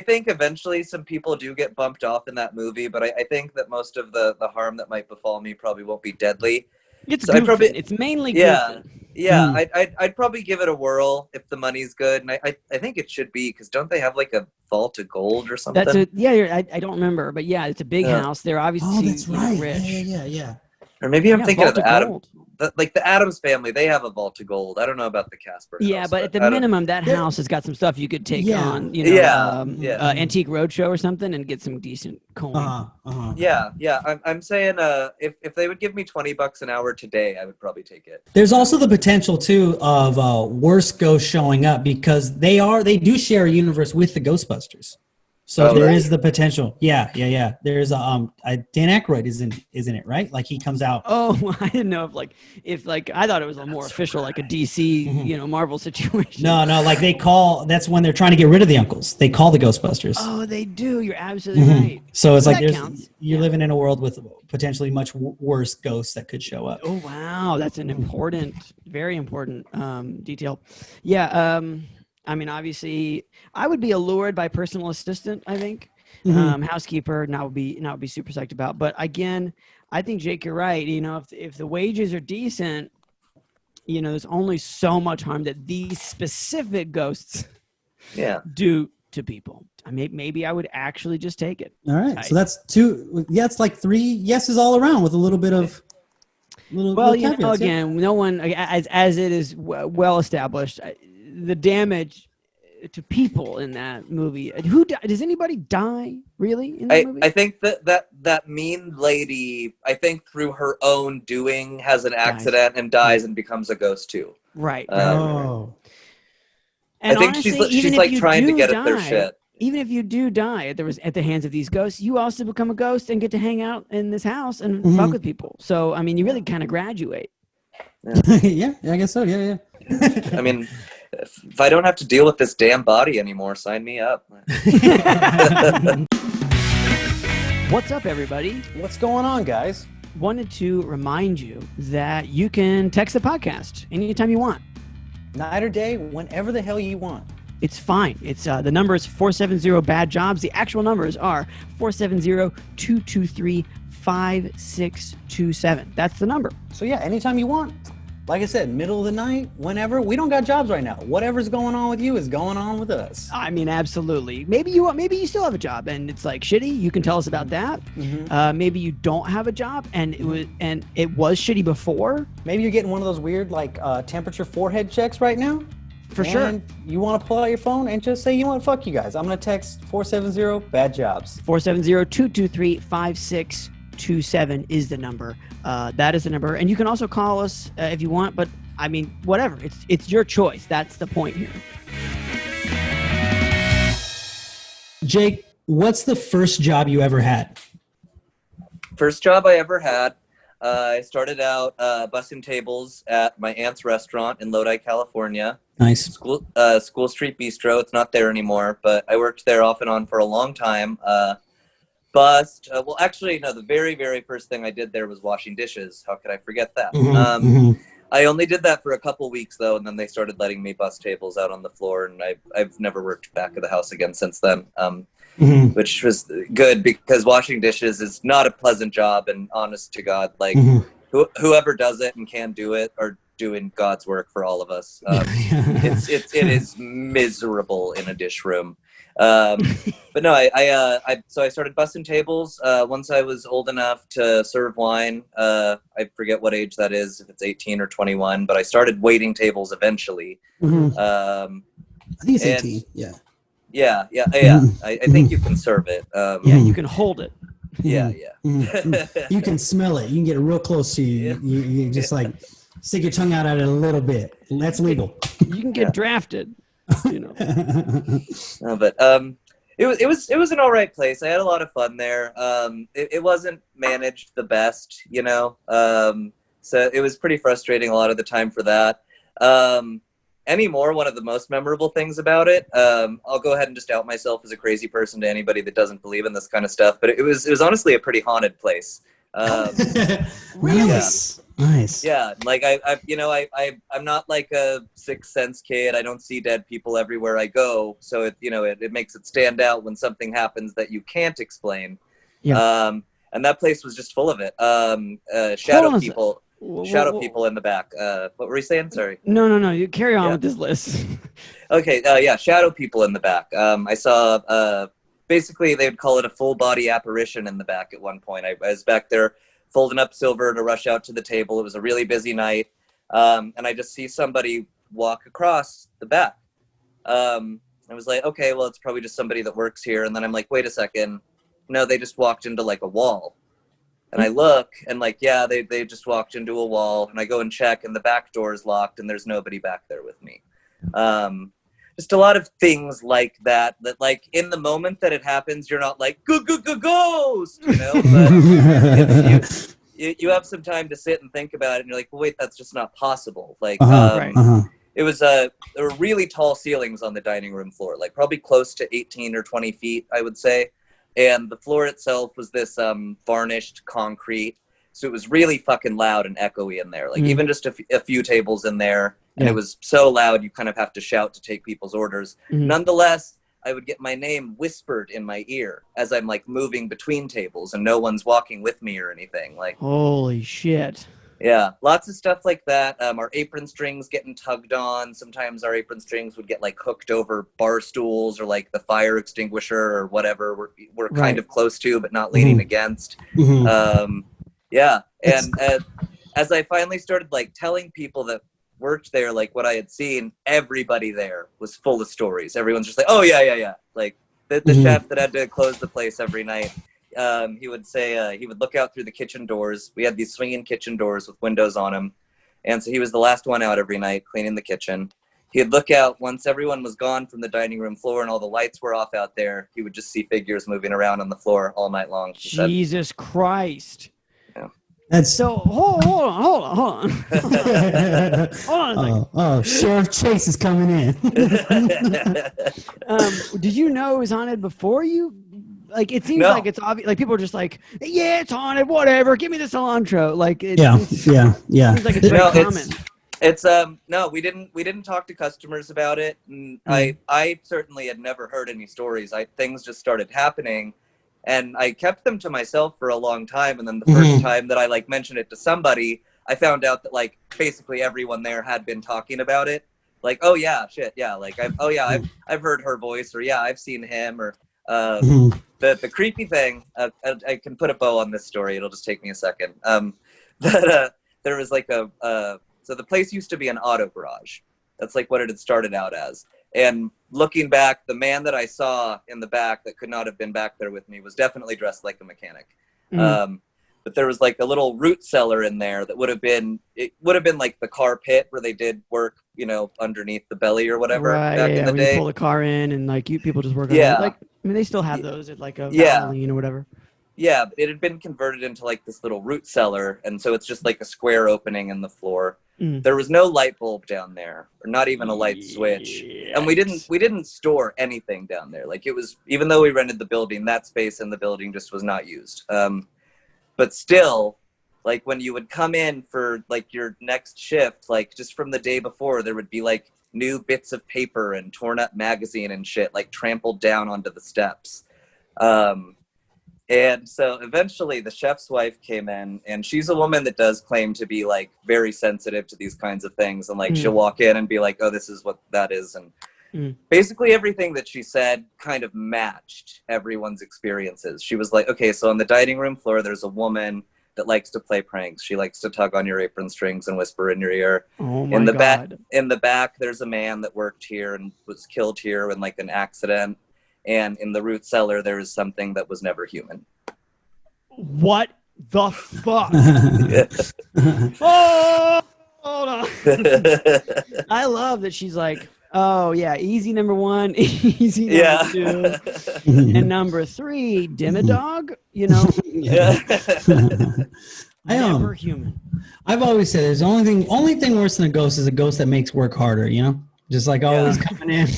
think eventually some people do get bumped off in that movie, but I think that most of the harm that might befall me probably won't be deadly.
It's
So I'd
goofing. It's mainly
Yeah.
goofing.
Yeah, I'd probably give it a whirl if the money's good, and I think it should be, because don't they have like a vault of gold or something?
I don't remember, but yeah, it's a big house. They're obviously
That's right.
rich.
Yeah.
Or maybe I'm thinking of
vault
the Adam,
gold.
like the Addams family. They have a vault of gold. I don't know about the Casper.
Yeah,
house,
but at the
I don't-
minimum, that house has got some stuff you could take
Yeah.
on,
Yeah.
Antique Roadshow or something, and get some decent coin.
Yeah. I'm saying if they would give me $20 an hour today, I would probably take it.
There's also the potential too of worse ghosts showing up, because they do share a universe with the Ghostbusters. So there is the potential. Yeah. There's Dan Aykroyd is in it, right? Like he comes out.
Oh, I didn't know if I thought it was a more official, like a DC, Marvel situation.
No, like that's when they're trying to get rid of the uncles. They call the Ghostbusters.
Oh, they do. You're absolutely right.
So it's like
That counts.
you're living in a world with potentially much worse ghosts that could show up.
Oh, wow. That's an important, very important detail. Yeah. I mean, obviously, I would be allured by personal assistant, I think. Housekeeper, now would be super psyched about. But again, I think, Jake, you're right. If the wages are decent, there's only so much harm that these specific ghosts do to people. Maybe I would actually just take it.
All right. So that's 2. Yeah, it's like 3 yeses all around with a little bit of.
Well, again, no one, as it is well established, the damage to people in that movie. Does anybody die really in that movie?
I think that mean lady, I think through her own doing, has an accident and dies and becomes a ghost too.
Right.
Oh.
I think she's like trying to get at their shit.
Even if you do die at the hands of these ghosts, you also become a ghost and get to hang out in this house and fuck with people. So, I mean, you really kind of graduate.
Yeah, I guess so. Yeah.
I mean, if I don't have to deal with this damn body anymore, sign me up.
What's up, everybody?
What's going on, guys?
Wanted to remind you that you can text the podcast anytime you want.
Night or day, whenever the hell you want.
It's fine. It's the number is 470-BAD-JOBS. The actual numbers are 470-223-5627. That's the number.
So yeah, anytime you want. Like I said, middle of the night, whenever. We don't got jobs right now. Whatever's going on with you is going on with us.
I mean, absolutely. Maybe you still have a job and it's like shitty. You can tell us about that. Maybe you don't have a job and it was shitty before.
Maybe you're getting one of those weird like temperature forehead checks right now.
For sure.
And you want to pull out your phone and just say, you know what, fuck you guys. I'm going to text 470 bad jobs.
470-223-5627 is the number. That is the number. And you can also call us if you want, but I mean, whatever. It's your choice. That's the point here.
Jake, what's the first job you ever had?
First job I ever had, I started out bussing tables at my aunt's restaurant in Lodi, California.
Nice.
School Street Bistro. It's not there anymore, but I worked there off and on for a long time. Well, actually, no, the very, very first thing I did there was washing dishes. How could I forget that? I only did that for a couple weeks, though, and then they started letting me bus tables out on the floor, and I've never worked back of the house again since then, which was good because washing dishes is not a pleasant job, and honest to God, like, whoever does it and can do it are doing God's work for all of us. It is miserable in a dish room. But no, so I started bussing tables once I was old enough to serve wine. I forget what age that is, if it's 18 or 21, but I started waiting tables eventually.
I think it's 18.
Yeah. I think you can serve it.
You can hold it.
Yeah.
You can smell it. You can get real close to you. You just like stick your tongue out at it a little bit. That's legal.
You can get drafted. You know.
No, but it was an all right place. I had a lot of fun there. It wasn't managed the best, you know. So it was pretty frustrating a lot of the time for that. Anymore, one of the most memorable things about it, I'll go ahead and just out myself as a crazy person to anybody that doesn't believe in this kind of stuff, but it was honestly a pretty haunted place.
Really?
Yeah.
Nice.
Yeah, like I'm not like a Sixth Sense kid. I don't see dead people everywhere I go, so it makes it stand out when something happens that you can't explain.
Yeah.
And that place was just full of it. Shadow people. Shadow people in the back. What were you saying? Sorry.
No. You carry on with this list.
Okay. Shadow people in the back. I saw. Basically, they'd call it a full body apparition in the back at one point. I was back there folding up silver to rush out to the table. It was a really busy night, and I just see somebody walk across the back. I was like, okay, well, it's probably just somebody that works here. And then I'm like, wait a second. No, they just walked into like a wall. And I look and like, yeah, they just walked into a wall, and I go and check and the back door is locked and there's nobody back there with me. Just a lot of things like that like in the moment that it happens, you're not like, ghost, you know, but you have some time to sit and think about it and you're like, well, wait, that's just not possible. Like, it was, there were really tall ceilings on the dining room floor, like probably close to 18 or 20 feet, I would say. And the floor itself was this varnished concrete. So it was really fucking loud and echoey in there. Like even just a few tables in there. And it was so loud, you kind of have to shout to take people's orders. Nonetheless, I would get my name whispered in my ear as I'm like moving between tables and no one's walking with me or anything. Like,
holy shit.
Yeah, lots of stuff like that. Our apron strings getting tugged on. Sometimes our apron strings would get like hooked over bar stools or like the fire extinguisher or whatever we're kind of close to, but not leaning against. Yeah, and as I finally started like telling people that worked there like what I had seen, everybody there was full of stories. Everyone's just like, oh yeah. Like the chef that had to close the place every night. He would say he would look out through the kitchen doors. We had these swinging kitchen doors with windows on them. And so he was the last one out every night cleaning the kitchen. He'd look out once everyone was gone from the dining room floor and all the lights were off out there. He would just see figures moving around on the floor all night long.
Jesus Christ.
Yeah.
That's
so hold on. Hold on a
second. Sheriff Chase is coming in.
Did you know it was haunted before you? Like, it seems like it's obvious. Like, people are just like, yeah, it's haunted, whatever. Give me the cilantro. Like,
yeah.
It seems like it's very common.
It's no, we didn't talk to customers about it. And I certainly had never heard any stories. Things just started happening, and I kept them to myself for a long time. And then the first time that I like mentioned it to somebody, I found out that like basically everyone there had been talking about it. Like, oh yeah, shit, yeah. Like, I've heard her voice, or yeah, I've seen him, or the creepy thing. I can put a bow on this story. It'll just take me a second. But there was like so the place used to be an auto garage, That's like what it had started out as. And looking back, the man that I saw in the back that could not have been back there with me was definitely dressed like a mechanic. But there was like a little root cellar in there that would have been like the car pit where they did work, you know, underneath the belly or whatever back in the day.
You pull the car in and like people just work on
Yeah.
it. Like, I mean, they still have those at like a
Yeah.
Valvoline or whatever.
Yeah, but it had been converted into like this little root cellar, and so it's just like a square opening in the floor. There was no light bulb down there, or not even a light switch, and we didn't store anything down there. Like, it was, even though we rented the building, that space in the building just was not used. But still, like when you would come in for like your next shift, like just from the day before, there would be like new bits of paper and torn up magazine and shit like trampled down onto the steps. And so eventually the chef's wife came in, and she's a woman that does claim to be like very sensitive to these kinds of things. And like, she'll walk in and be like, oh, this is what that is. And basically everything that she said kind of matched everyone's experiences. She was like, okay, so on the dining room floor, there's a woman that likes to play pranks. She likes to tug on your apron strings and whisper in your ear.
Oh my
God. In the back, there's a man that worked here and was killed here in like an accident. And in the root cellar, there is something that was never human.
What the fuck? Oh, hold on. I love that she's like, oh yeah, easy number one, easy number two, and number three, Dimmadog. You know, never human.
I've always said there's only thing worse than a ghost is a ghost that makes work harder. You know. Just like always coming in,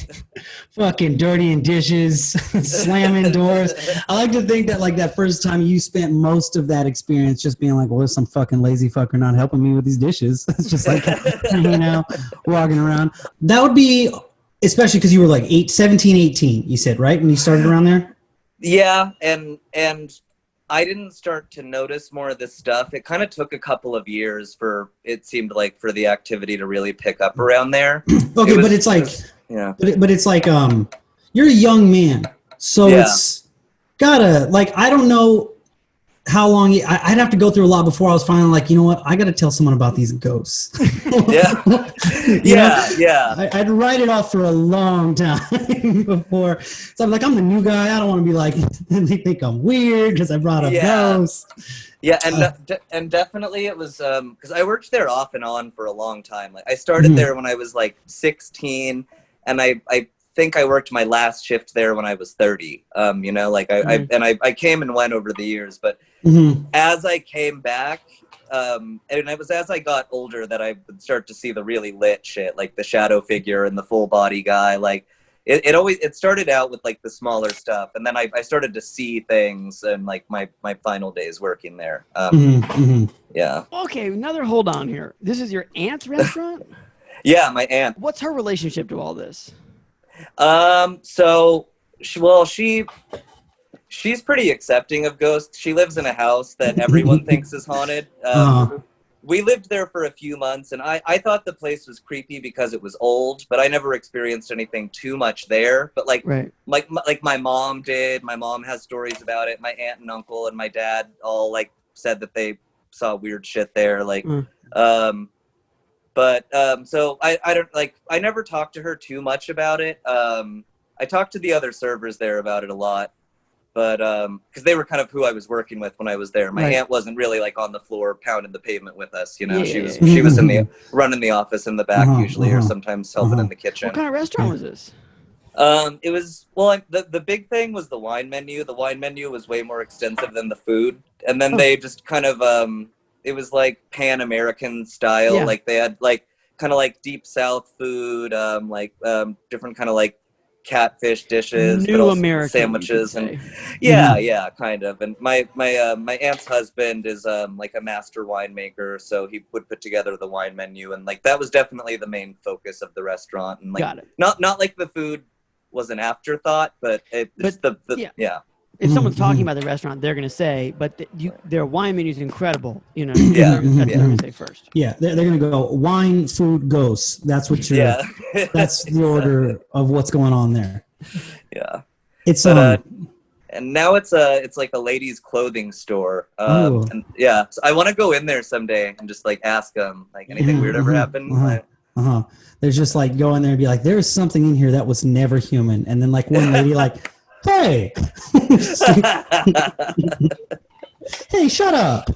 fucking dirtying dishes, slamming doors. I like to think that like that first time you spent most of that experience just being like, well, there's some fucking lazy fucker not helping me with these dishes. It's just like, you know, walking around. That would be, especially because you were like 17, 18, you said, right? When you started around there?
Yeah, and I didn't start to notice more of this stuff. It kind of took a couple of years for, it seemed like, for the activity to really pick up around there.
Okay, but it's like, but it's like, you're a young man, so it's gotta, like, I don't know how long, I'd have to go through a lot before I was finally like, you know what, I gotta tell someone about these ghosts. I'd write it off for a long time before. So I'm like, I'm the new guy. I don't want to be like, they think I'm weird because I brought up ghosts.
Yeah, and definitely it was because I worked there off and on for a long time. Like, I started there when I was like 16, and I think I worked my last shift there when I was 30. You know, like I came and went over the years, but as I came back, and it was as I got older that I would start to see the really lit shit, like the shadow figure and the full body guy. Like it started out with like the smaller stuff, and then I started to see things and like my final days working there. Yeah.
Okay, another hold on here. This is your aunt's restaurant?
Yeah, my aunt.
What's her relationship to all this?
So she's pretty accepting of ghosts. She lives in a house that everyone thinks is haunted. We lived there for a few months, and I thought the place was creepy because it was old, but I never experienced anything too much there. But like my mom did. My mom has stories about it. My aunt and uncle and my dad all like said that they saw weird shit there. Like, so I don't like, I never talked to her too much about it. I talked to the other servers there about it a lot, but because they were kind of who I was working with when I was there. My aunt wasn't really like on the floor pounding the pavement with us, you know. She was in the running the office in the back usually, or sometimes helping in the kitchen.
What kind of restaurant was this?
It was, well, the big thing was the wine menu. The wine menu was way more extensive than the food, and then they just kind of it was like Pan-American style. Like they had like kind of like deep South food, different kind of like catfish dishes,
New American
sandwiches, and kind of. And my aunt's husband is like a master winemaker, so he would put together the wine menu, and like that was definitely the main focus of the restaurant. And like not like the food was an afterthought, but
if someone's talking about the restaurant, they're going to say, but their wine menu is incredible. You know, that's what they're going to say first.
Yeah, they're going to go wine, food, ghosts. That's what you're. That's the order of what's going on there.
Yeah,
it's
and now it's like a ladies' clothing store. And so I want to go in there someday and just like ask them like anything weird ever happened.
There's just like go in there and be like, there's something in here that was never human, and then like one lady like, hey, hey, shut up.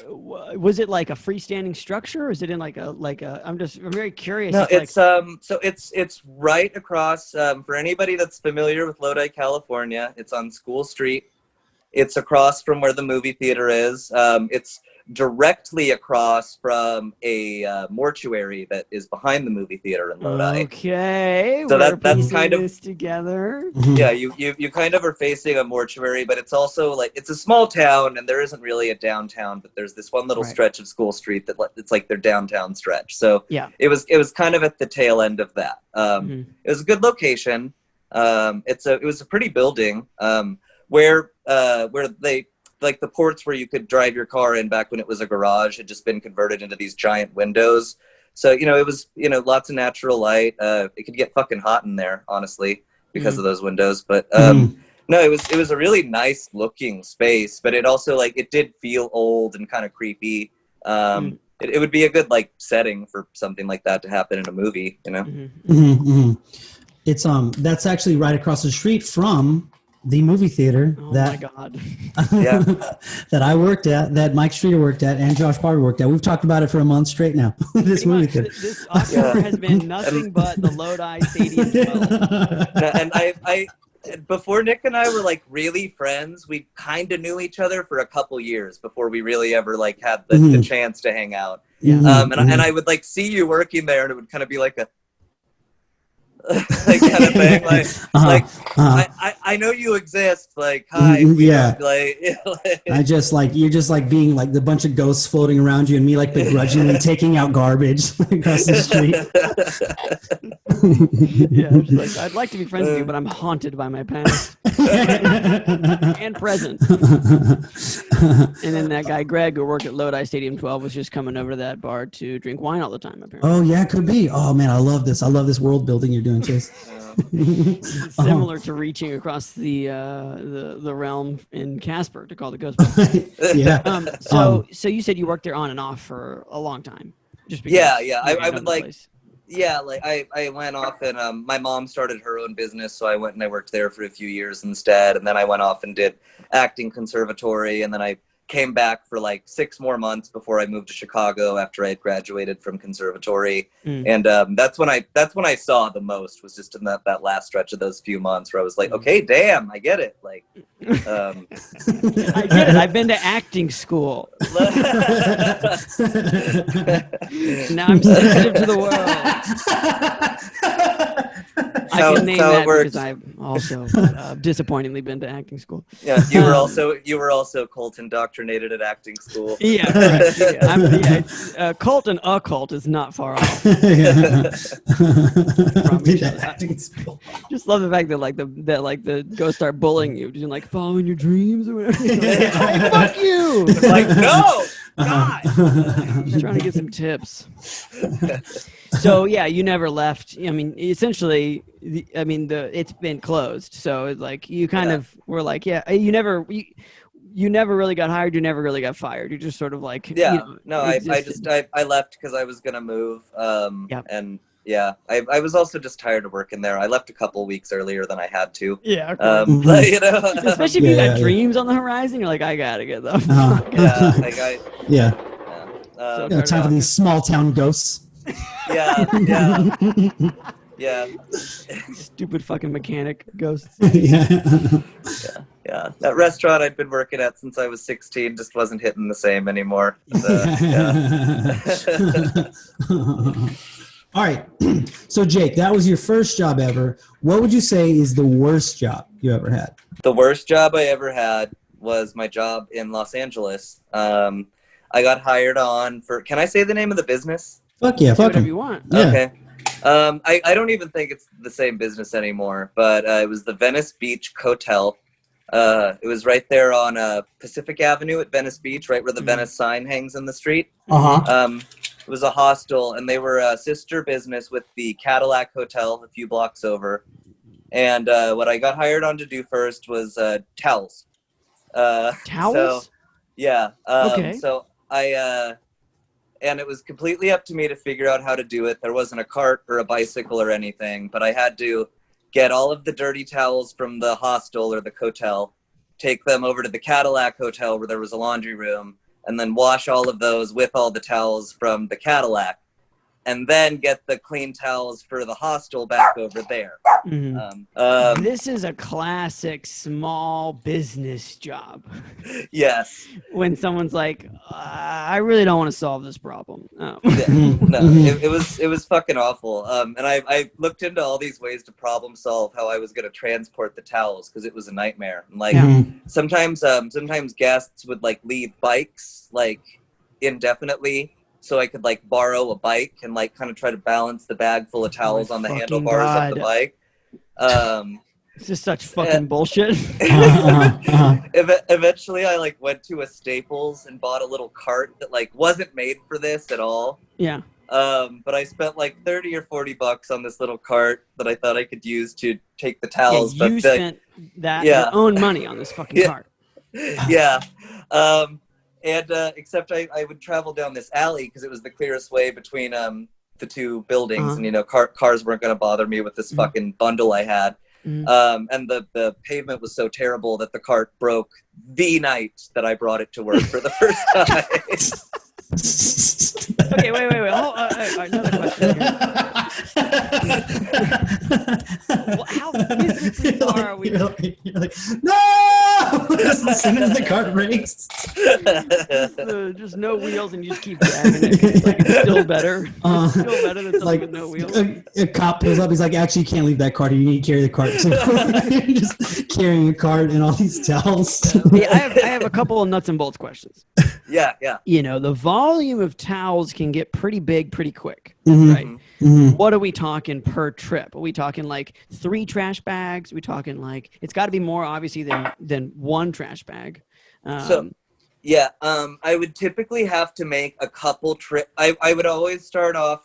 Was it like a freestanding structure, or is it in like a? I'm very curious.
No,
It's
it's right across. For anybody that's familiar with Lodi, California, it's on School Street. It's across from where the movie theater is. It's directly across from a mortuary that is behind the movie theater in Lodi.
Okay,
so
we're
that's
piecing
kind of
this together.
Yeah, you kind of are facing a mortuary, but it's also like it's a small town, and there isn't really a downtown, but there's this one little stretch of School Street that it's like their downtown stretch. So
yeah,
it was kind of at the tail end of that. It was a good location. It was a pretty building where they like the ports where you could drive your car in back when it was a garage had just been converted into these giant windows. So, it was, lots of natural light. It could get fucking hot in there, honestly, because of those windows. But no, it was a really nice looking space, but it also it did feel old and kind of creepy. It would be a good setting for something like that to happen in a movie,
It's that's actually right across the street from the movie theater
my God.
that I worked at, that Mike Streeter worked at, and Josh Barber worked at. We've talked about it for a month straight now. This movie theater.
This Oscar has been nothing but the Lodi Stadium 12.
And I before Nick and I were really friends, we kind of knew each other for a couple years before we really ever had the chance to hang out. And I would see you working there, and it would kind of be like a kind of thing, I know you exist, hi.
I just you're just being the bunch of ghosts floating around you, and me begrudgingly taking out garbage across the street.
I'd like to be friends with you, but I'm haunted by my past and present. And then that guy Greg, who worked at Lodi Stadium 12, was just coming over to that bar to drink wine all the time, apparently.
Oh yeah, could be. Oh man, I love this world building you're doing, Chase.
Similar to reaching across the realm in Casper to call the Ghostbusters.
Yeah.
So you said you worked there on and off for a long time. Just
yeah. I would I went off and my mom started her own business, so I went and I worked there for a few years instead, and then I went off and did acting conservatory, and then I came back for 6 more months before I moved to Chicago after I had graduated from conservatory. And that's when I saw the most, was just in that last stretch of those few months where I was like, okay, damn, I get it.
I get it. I've been to acting school. Now I'm sensitive to the world. I can name that because I've also disappointingly been to acting school.
Yeah, you were also cult indoctrinated at acting school.
Yeah, correct. Cult and occult is not far off. From each other.
Acting school.
Just love the fact that the ghosts start bullying you, doing following your dreams or whatever. Hey, fuck you!
No, God.
Just trying to get some tips. So yeah, you never left. I mean, essentially, it's been closed. So it's you kind of were you never really got hired. You never really got fired. You just sort of I
left because I was gonna move. And yeah, I was also just tired of working there. I left a couple weeks earlier than I had to.
Yeah. Especially if you got dreams on the horizon, you're I gotta get them.
Time for these small town ghosts.
Yeah.
Stupid fucking mechanic ghosts.
Yeah. That restaurant I'd been working at since I was 16 just wasn't hitting the same anymore.
All right. So Jake, that was your first job ever. What would you say is the worst job you ever had?
The worst job I ever had was my job in Los Angeles. I got hired on for, can I say the name of the business?
Fuck yeah, fuck
whatever you want.
Yeah.
Okay. I don't even think it's the same business anymore, but it was the Venice Beach Hotel. It was right there on Pacific Avenue at Venice Beach, right where the Venice sign hangs in the street. It was a hostel, and they were a sister business with the Cadillac Hotel a few blocks over. And what I got hired on to do first was towels.
Towels?
So, yeah.
Okay.
So and it was completely up to me to figure out how to do it. There wasn't a cart or a bicycle or anything, but I had to get all of the dirty towels from the hostel or the hotel, take them over to the Cadillac Hotel where there was a laundry room, and then wash all of those with all the towels from the Cadillac, and then get the clean towels for the hostel back over there.
Mm-hmm. This is a classic small business job.
Yes.
When someone's like, I really don't want to solve this problem. Oh.
Yeah, no, it was fucking awful. And I looked into all these ways to problem solve how I was going to transport the towels, because it was a nightmare. And like sometimes guests would like leave bikes like indefinitely, so I could like borrow a bike and like kind of try to balance the bag full of towels on the handlebars of the bike.
This is such fucking bullshit.
Eventually I like went to a Staples and bought a little cart that like wasn't made for this at all.
Yeah.
But I spent like $30 or $40 on this little cart that I thought I could use to take the towels.
Yeah, you spent your own money on this fucking cart.
Yeah. And except I would travel down this alley because it was the clearest way between the two buildings, and you know cars weren't going to bother me with this fucking bundle I had. And the pavement was so terrible that the cart broke the night that I brought it to work for the first time.
Okay, wait. Another question here. Well, how physically far are we?
You're like, no! As soon as the cart breaks.
Just no wheels, and you just keep dragging it. It's like it's still better. It's still better than something
like
with no wheels.
A cop pulls up. He's like, actually, you can't leave that cart. You need to carry the cart. So you're just carrying a cart and all these towels.
Yeah, I have a couple of nuts and bolts questions.
Yeah.
You know, the volume of towels can get pretty big pretty quick, right? What are we talking per trip? Are we talking like 3 trash bags? Are we talking like, it's got to be more obviously than 1 trash bag.
I would typically have to make a couple trips. I would always start off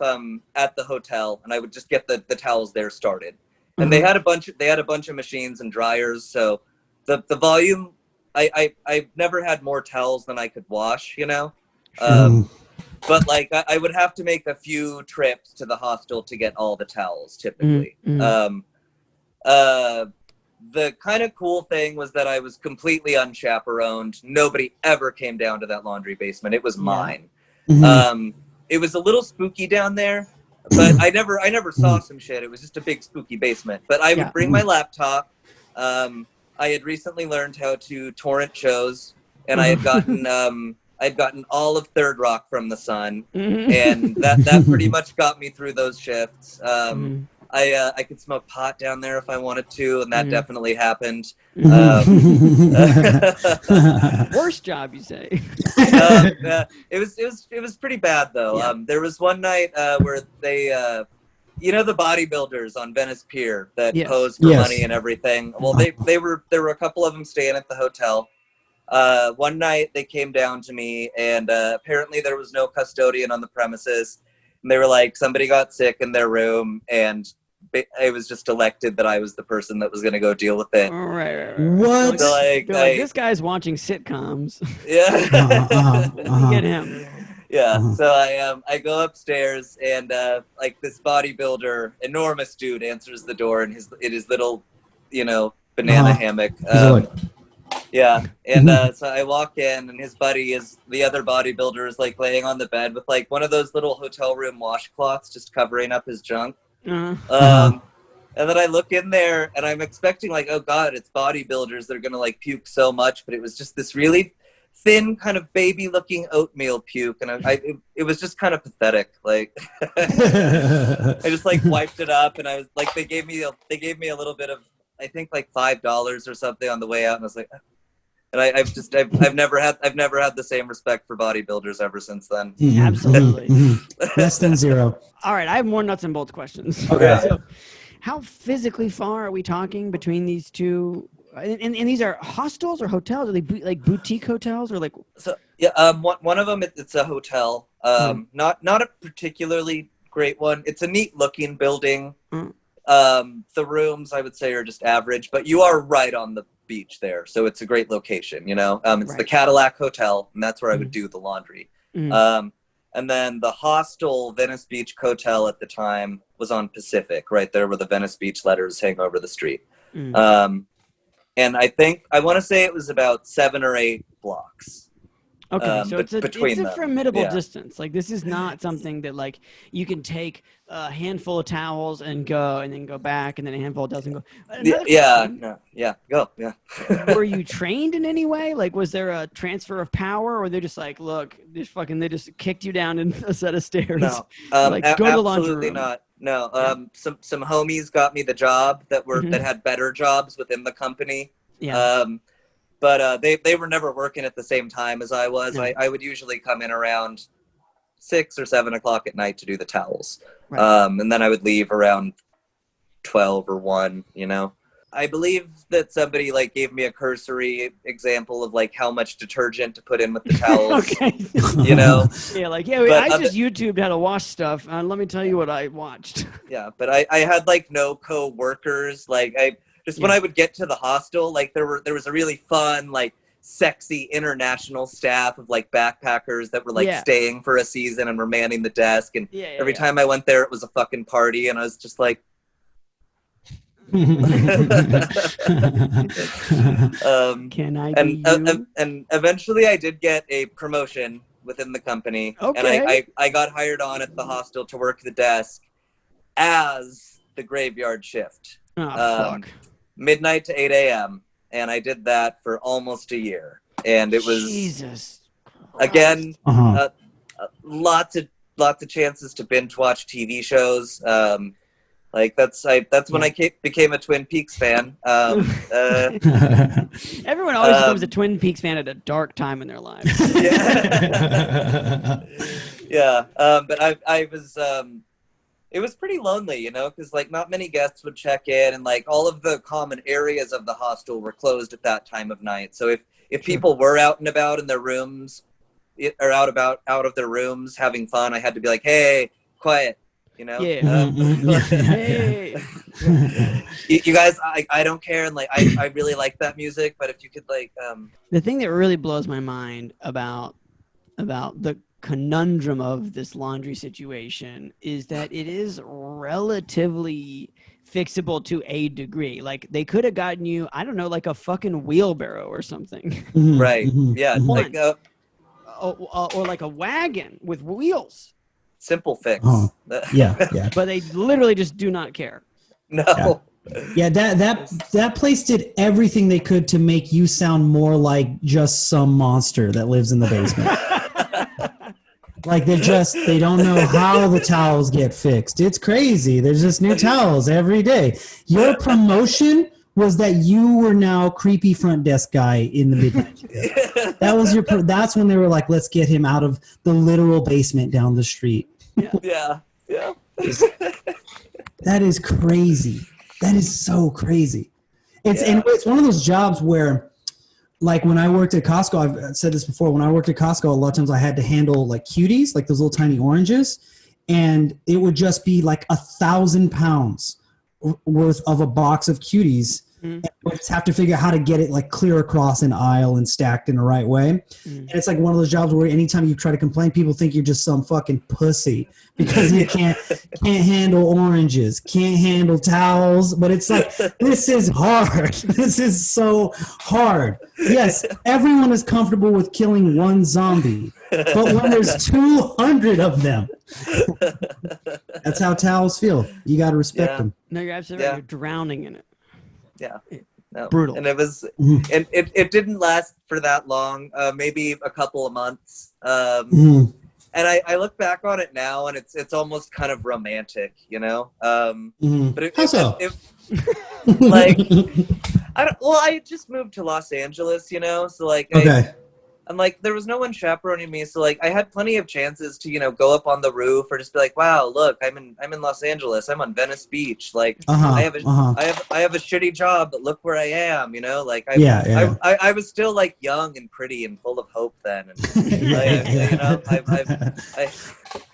at the hotel, and I would just get the towels there started. And they had a bunch of machines and dryers, so the volume, I've never had more towels than I could wash, you know. But like I would have to make a few trips to the hostel to get all the towels typically. The kind of cool thing was that I was completely unchaperoned. Nobody ever came down to that laundry basement. It was mine. It was a little spooky down there, but I never saw some shit. It was just a big spooky basement. But I would bring my laptop. I had recently learned how to torrent shows, and I had gotten all of Third Rock from the Sun, and that pretty much got me through those shifts. I could smoke pot down there if I wanted to, and that definitely happened.
Worst job, you say?
It was pretty bad though. There was one night where they. You know the bodybuilders on Venice Pier that posed for money and everything? Well, there were a couple of them staying at the hotel. One night they came down to me, and apparently there was no custodian on the premises. And they were like, somebody got sick in their room, and it was just elected that I was the person that was going to go deal with it.
Right.
What?
So like,
this guy's watching sitcoms.
Yeah.
Get him.
Yeah, so I go upstairs, and like this bodybuilder, enormous dude, answers the door in his little, banana hammock. Yeah, and so I walk in, and his buddy the other bodybuilder is like laying on the bed with like one of those little hotel room washcloths just covering up his junk. And then I look in there, and I'm expecting like, oh god, it's bodybuilders that are gonna like puke so much, but it was just this really thin kind of baby looking oatmeal puke, and it was just kind of pathetic. Like I just like wiped it up, and I was like, they gave me a little bit of, I think like $5 or something on the way out, and I was like, and I've never had the same respect for bodybuilders ever since then.
Absolutely.
Less than 0.
All right, I have more nuts and bolts questions.
Okay.
So how physically far are we talking between these two? And these are hostels or hotels? Are they like boutique hotels or like? So
yeah, one of them it's a hotel. Not a particularly great one. It's a neat looking building. The rooms I would say are just average, but you are right on the beach there, so it's a great location. It's the Cadillac Hotel, and that's where I would do the laundry. And then the hostel, Venice Beach Hotel at the time, was on Pacific, right there where the Venice Beach letters hang over the street. And I want to say it was about 7 or 8 blocks.
Okay, so it's a formidable
Yeah.
distance. Like, this is not something that, like, you can take a handful of towels and go, and then go back, and then a handful of towels and go.
Go.
Were you trained in any way? Like, was there a transfer of power, or they're just like, look, they just kicked you down in a set of stairs?
No,
like, go to the laundry
absolutely
room.
not. No, some homies got me the job that had better jobs within the company.
Yeah.
But they were never working at the same time as I was.
No.
I would usually come in around 6 or 7 o'clock at night to do the towels.
Right.
And then I would leave around 12 or 1, you know. I believe that somebody like gave me a cursory example of like how much detergent to put in with the towels.
Okay.
You know.
Yeah, like, yeah,
But
I just YouTubed how to wash stuff, and let me tell you what I watched.
Yeah, but I had like no co-workers. Like when I would get to the hostel, like there was a really fun, like sexy international staff of like backpackers that were like staying for a season and were manning the desk. And every time I went there, it was a fucking party. And I was just like,
Can I be you?
And eventually I did get a promotion within the company.
Okay.
And I got hired on at the hostel to work the desk as the graveyard shift.
Oh, fuck.
Midnight to 8 a.m. And I did that for almost a year. And it was,
Jesus
again, lots of chances to binge watch TV shows. Like that's when I became a Twin Peaks fan.
Everyone always becomes a Twin Peaks fan at a dark time in their lives.
Yeah. But I was, it was pretty lonely, you know, because like not many guests would check in, and like all of the common areas of the hostel were closed at that time of night. So if people were out and about in their rooms, or out of their rooms having fun, I had to be like, hey, quiet, you know.
Hey.
You guys, I don't care, and like I really like that music, but if you could like
The thing that really blows my mind about the conundrum of this laundry situation is that it is relatively fixable to a degree. Like, they could have gotten you, I don't know, like a fucking wheelbarrow or something.
Right. Yeah. Like
or like a wagon with wheels.
Simple fix.
Yeah.
But they literally just do not care.
No.
Yeah, that place did everything they could to make you sound more like just some monster that lives in the basement. Like they don't know how the towels get fixed. It's crazy. There's just new towels every day. Your promotion was that you were now creepy front desk guy in the midnight shift. That was that's when they were like, let's get him out of the literal basement down the street.
Yeah.
That is crazy. That is so crazy. It's one of those jobs where, like when I worked at Costco, I've said this before, when I worked at Costco, a lot of times I had to handle like cuties, like those little tiny oranges, and it would just be like 1,000 pounds worth of a box of cuties. And we just have to figure out how to get it like clear across an aisle and stacked in the right way. And it's like one of those jobs where anytime you try to complain, people think you're just some fucking pussy because you can't handle oranges, can't handle towels. But it's like, this is hard. This is so hard. Yes, everyone is comfortable with killing one zombie, but when there's 200 of them, that's how towels feel. You got to respect them.
No, you're absolutely right. You're drowning in it.
Yeah. No.
Brutal.
And it was, and it didn't last for that long, maybe a couple of months. And I look back on it now, and it's almost kind of romantic, you know. But
How so?
Like, I just moved to Los Angeles, you know, so like, and like there was no one chaperoning me, so like I had plenty of chances to, you know, go up on the roof or just be like, wow, look, I'm in Los Angeles, I'm on Venice Beach, like I have a shitty job, but look where I am, you know, like I was still like young and pretty and full of hope then, and you know,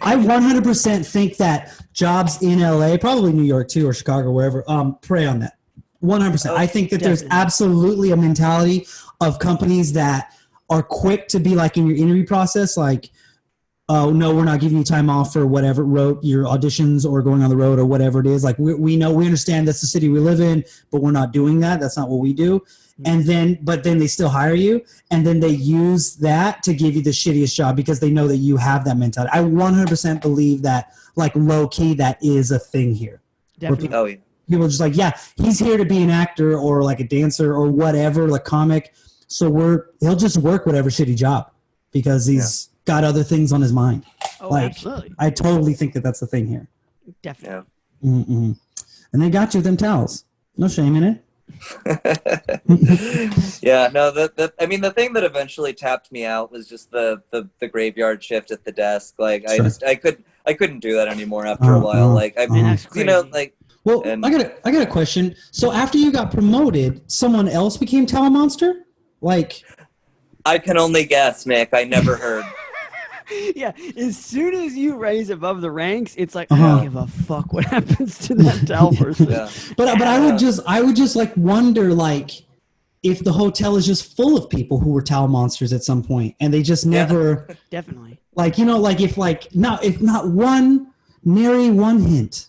I 100% think that jobs in LA, probably New York too, or Chicago, wherever, prey on that. 100%. I think that there's absolutely a mentality of companies that are quick to be like in your interview process, like,
oh no, we're not giving you time off for whatever wrote your auditions or going on the road or whatever it is. Like we know, we understand that's the city we live in, but we're not doing that. That's not what we do. And then, but then they still hire you, and then they use that to give you the shittiest job because they know that you have that mentality. I 100% believe that, like, low key, that is a thing here.
Definitely.
Oh yeah.
People are just like, yeah, he's here to be an actor or like a dancer or whatever, like comic. So he'll just work whatever shitty job because he's got other things on his mind.
Oh,
like,
absolutely.
I totally think that that's the thing here.
Definitely.
Yeah.
Mm-mm. And they got you with them towels. No shame in it.
Yeah, no, I mean, the thing that eventually tapped me out was just the graveyard shift at the desk. Like,
Sure.
I couldn't do that anymore after a while. Like, I
Man, that's
you know,
crazy.
like,
Well,
and-
I got a question. So after you got promoted, someone else became Towel Monster? Like,
I can only guess, Nick. I never heard.
Yeah, as soon as you raise above the ranks, it's like, I
Uh-huh.
don't give a fuck what happens to that towel person.
Yeah.
but I would just like wonder, like, if the hotel is just full of people who were towel monsters at some point and they just never
Definitely.
like, you know, like if not one nary one hint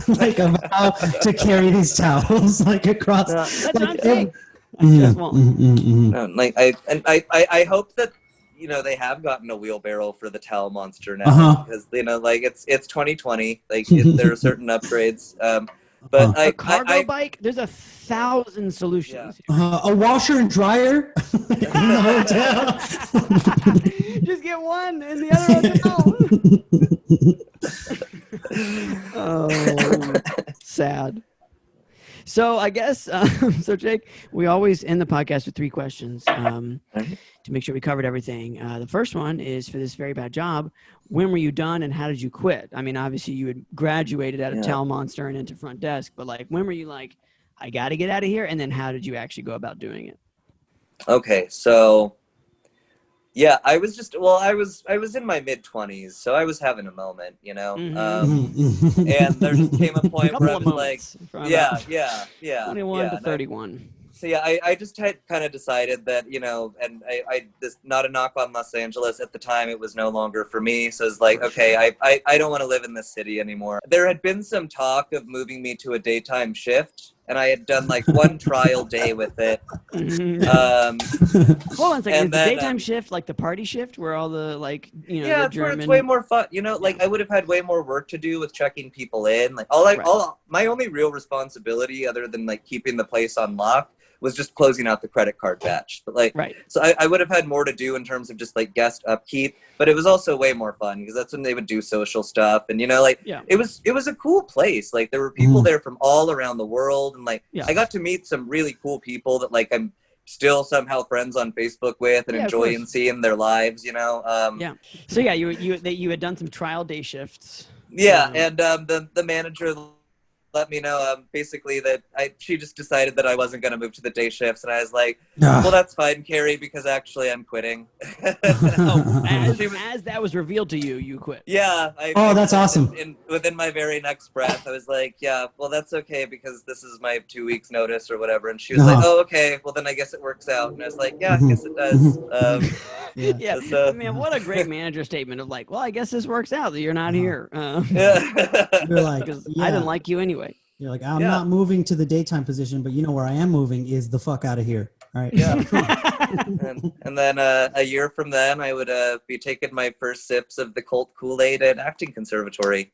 like of how to carry these towels like across.
That's
like,
what I'm saying. I
Mhm,
just won't.
mhm, mhm, mhm.
No, like I hope that, you know, they have gotten a wheelbarrow for the towel monster now,
Uh-huh.
because, you know, like it's 2020. Like there are certain upgrades. But
A cargo bike, there's 1,000 solutions.
A washer and dryer in the hotel.
Just get one and the other one. Oh, sad. So I guess, so Jake, we always end the podcast with 3 questions to make sure we covered everything. The first one is, for this very bad job, when were you done and how did you quit? I mean, obviously you had graduated out of Towel Monster and into front desk, but like, when were you like, I got to get out of here? And then how did you actually go about doing it?
Okay, so yeah, I was in my mid-20s, so I was having a moment, you know.
Mhm.
And there just came a point where I was like,
moments from
yeah,
about 21 to
and
31.
So yeah, I just had kind of decided that, you know, and I this, not a knock on Los Angeles at the time, it was no longer for me. So it's like, okay, I don't want to live in this city anymore. There had been some talk of moving me to a daytime shift, and I had done like one trial day with it.
Mhm. Hold on a second.
and
Is
then,
the daytime shift like the party shift where all the, like, you know,
yeah,
the
it's where
German...
it's way more fun. You know, like I would have had way more work to do with checking people in. Like my only real responsibility, other than like keeping the place on lock, was just closing out the credit card batch. But like, so I would have had more to do in terms of just like guest upkeep, but it was also way more fun because that's when they would do social stuff. And, you know, like it was a cool place. Like there were people there from all around the world. And like, I got to meet some really cool people that like I'm still somehow friends on Facebook with and enjoying seeing their lives, you know?
So yeah, you had done some trial day shifts.
And the manager let me know basically that she just decided that I wasn't going to move to the day shifts, and I was like, well, that's fine, Carrie, because actually I'm quitting.
As that was revealed to you, you quit.
Yeah.
That's awesome.
Within my very next breath, I was like, yeah, well, that's okay because this is my 2 weeks notice or whatever. And she was like, oh, okay, well then I guess it works out. And I was like, yeah, I guess it does.
I mean, what a great manager statement of like, well, I guess this works out that you're not here.
You're like,
because I didn't like you anyway.
You're like, I'm not moving to the daytime position, but you know where I am moving is the fuck out of here. All right.
Yeah. and then a year from then, I would be taking my first sips of the cult Kool-Aid at acting conservatory.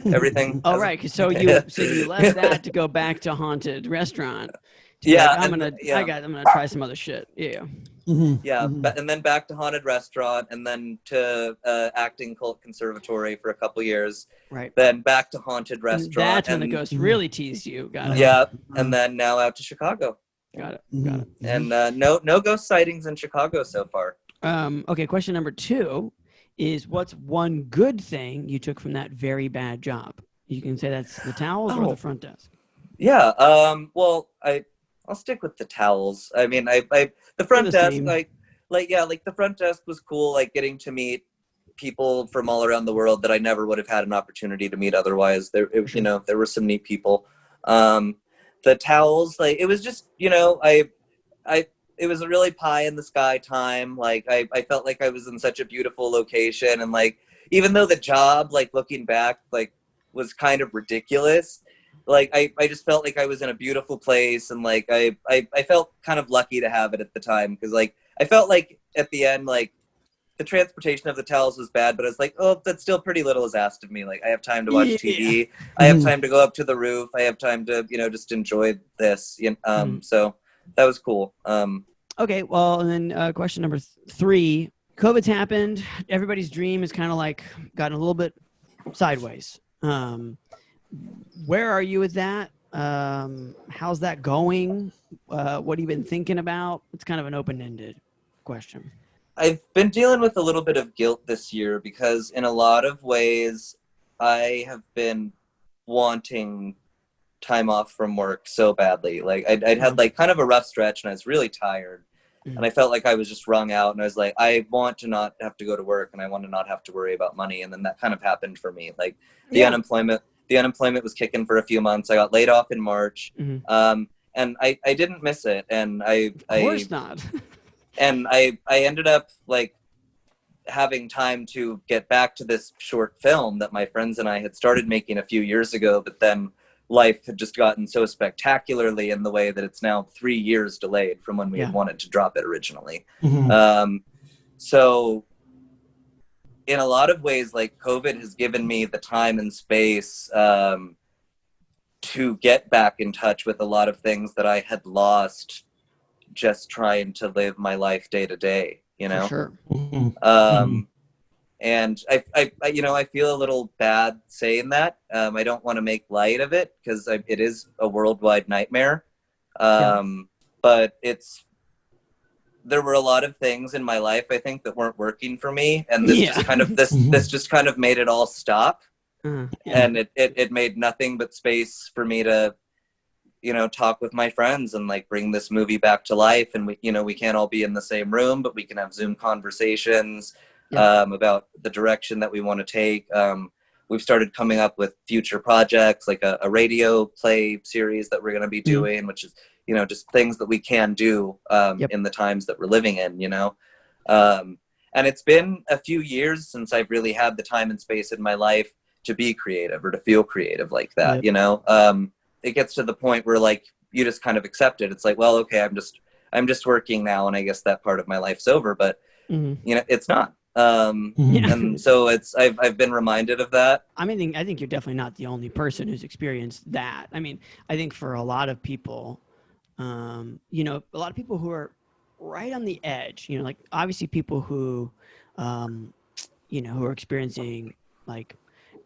Everything.
Oh, right. So you left that to go back to haunted restaurant. I'm gonna try some other shit. Yeah.
And then back to haunted restaurant, and then to acting cult conservatory for a couple years.
Right.
Then back to haunted restaurant.
That's when the ghost really teased you. Got it.
Yeah. And then now out to Chicago.
Got it.
And no ghost sightings in Chicago so far.
Okay. Question number 2 is, what's one good thing you took from that very bad job? You can say that's the towels or the front desk.
Yeah. Well, I'll stick with the towels. I mean, the front desk, the front desk was cool. Like getting to meet people from all around the world that I never would have had an opportunity to meet otherwise. There were some neat people. The towels, like it was just, you know, it was a really pie in the sky time. Like I felt like I was in such a beautiful location, and like even though the job, like looking back, like was kind of ridiculous, like I just felt like I was in a beautiful place, and like I felt kind of lucky to have it at the time, because like I felt like at the end, like the transportation of the towels was bad, but I was like, oh, that's still pretty little is asked of me. Like I have time to watch TV, I have time to go up to the roof, I have time to, you know, just enjoy this. So that was cool.
Okay, well, and then question number 3. COVID's happened. Everybody's dream is kind of like gotten a little bit sideways. Where are you with that? How's that going? What have you been thinking about? It's kind of an open-ended question.
I've been dealing with a little bit of guilt this year, because in a lot of ways I have been wanting time off from work so badly. Like I'd had like kind of a rough stretch, and I was really tired, and I felt like I was just wrung out, and I was like, I want to not have to go to work, and I want to not have to worry about money. And then that kind of happened for me. Like the unemployment was kicking for a few months. I got laid off in March. And I didn't miss it. And
Of course not.
And I ended up like having time to get back to this short film that my friends and I had started making a few years ago, but then life had just gotten so spectacularly in the way that it's now 3 years delayed from when we had wanted to drop it originally. So in a lot of ways, like COVID has given me the time and space to get back in touch with a lot of things that I had lost just trying to live my life day to day, you know?
For sure.
And I you know, I feel a little bad saying that. I don't want to make light of it, because it is a worldwide nightmare. But there were a lot of things in my life, I think, that weren't working for me. And this just kind of, this just kind of made it all stop. And it made nothing but space for me to, you know, talk with my friends and like bring this movie back to life. And we, you know, we can't all be in the same room, but we can have Zoom conversations about the direction that we want to take. We've started coming up with future projects, like a radio play series that we're going to be doing, which is, you know, just things that we can do in the times that we're living in, you know. And it's been a few years since I've really had the time and space in my life to be creative or to feel creative like that, you know. It gets to the point where like you just kind of accept it. It's like, well, okay, I'm just working now, and I guess that part of my life's over. But you know, it's not. And so I've been reminded of that.
I mean, I think you're definitely not the only person who's experienced that. I mean, I think for a lot of people, you know, a lot of people who are right on the edge, you know, like obviously people who, you know, who are experiencing like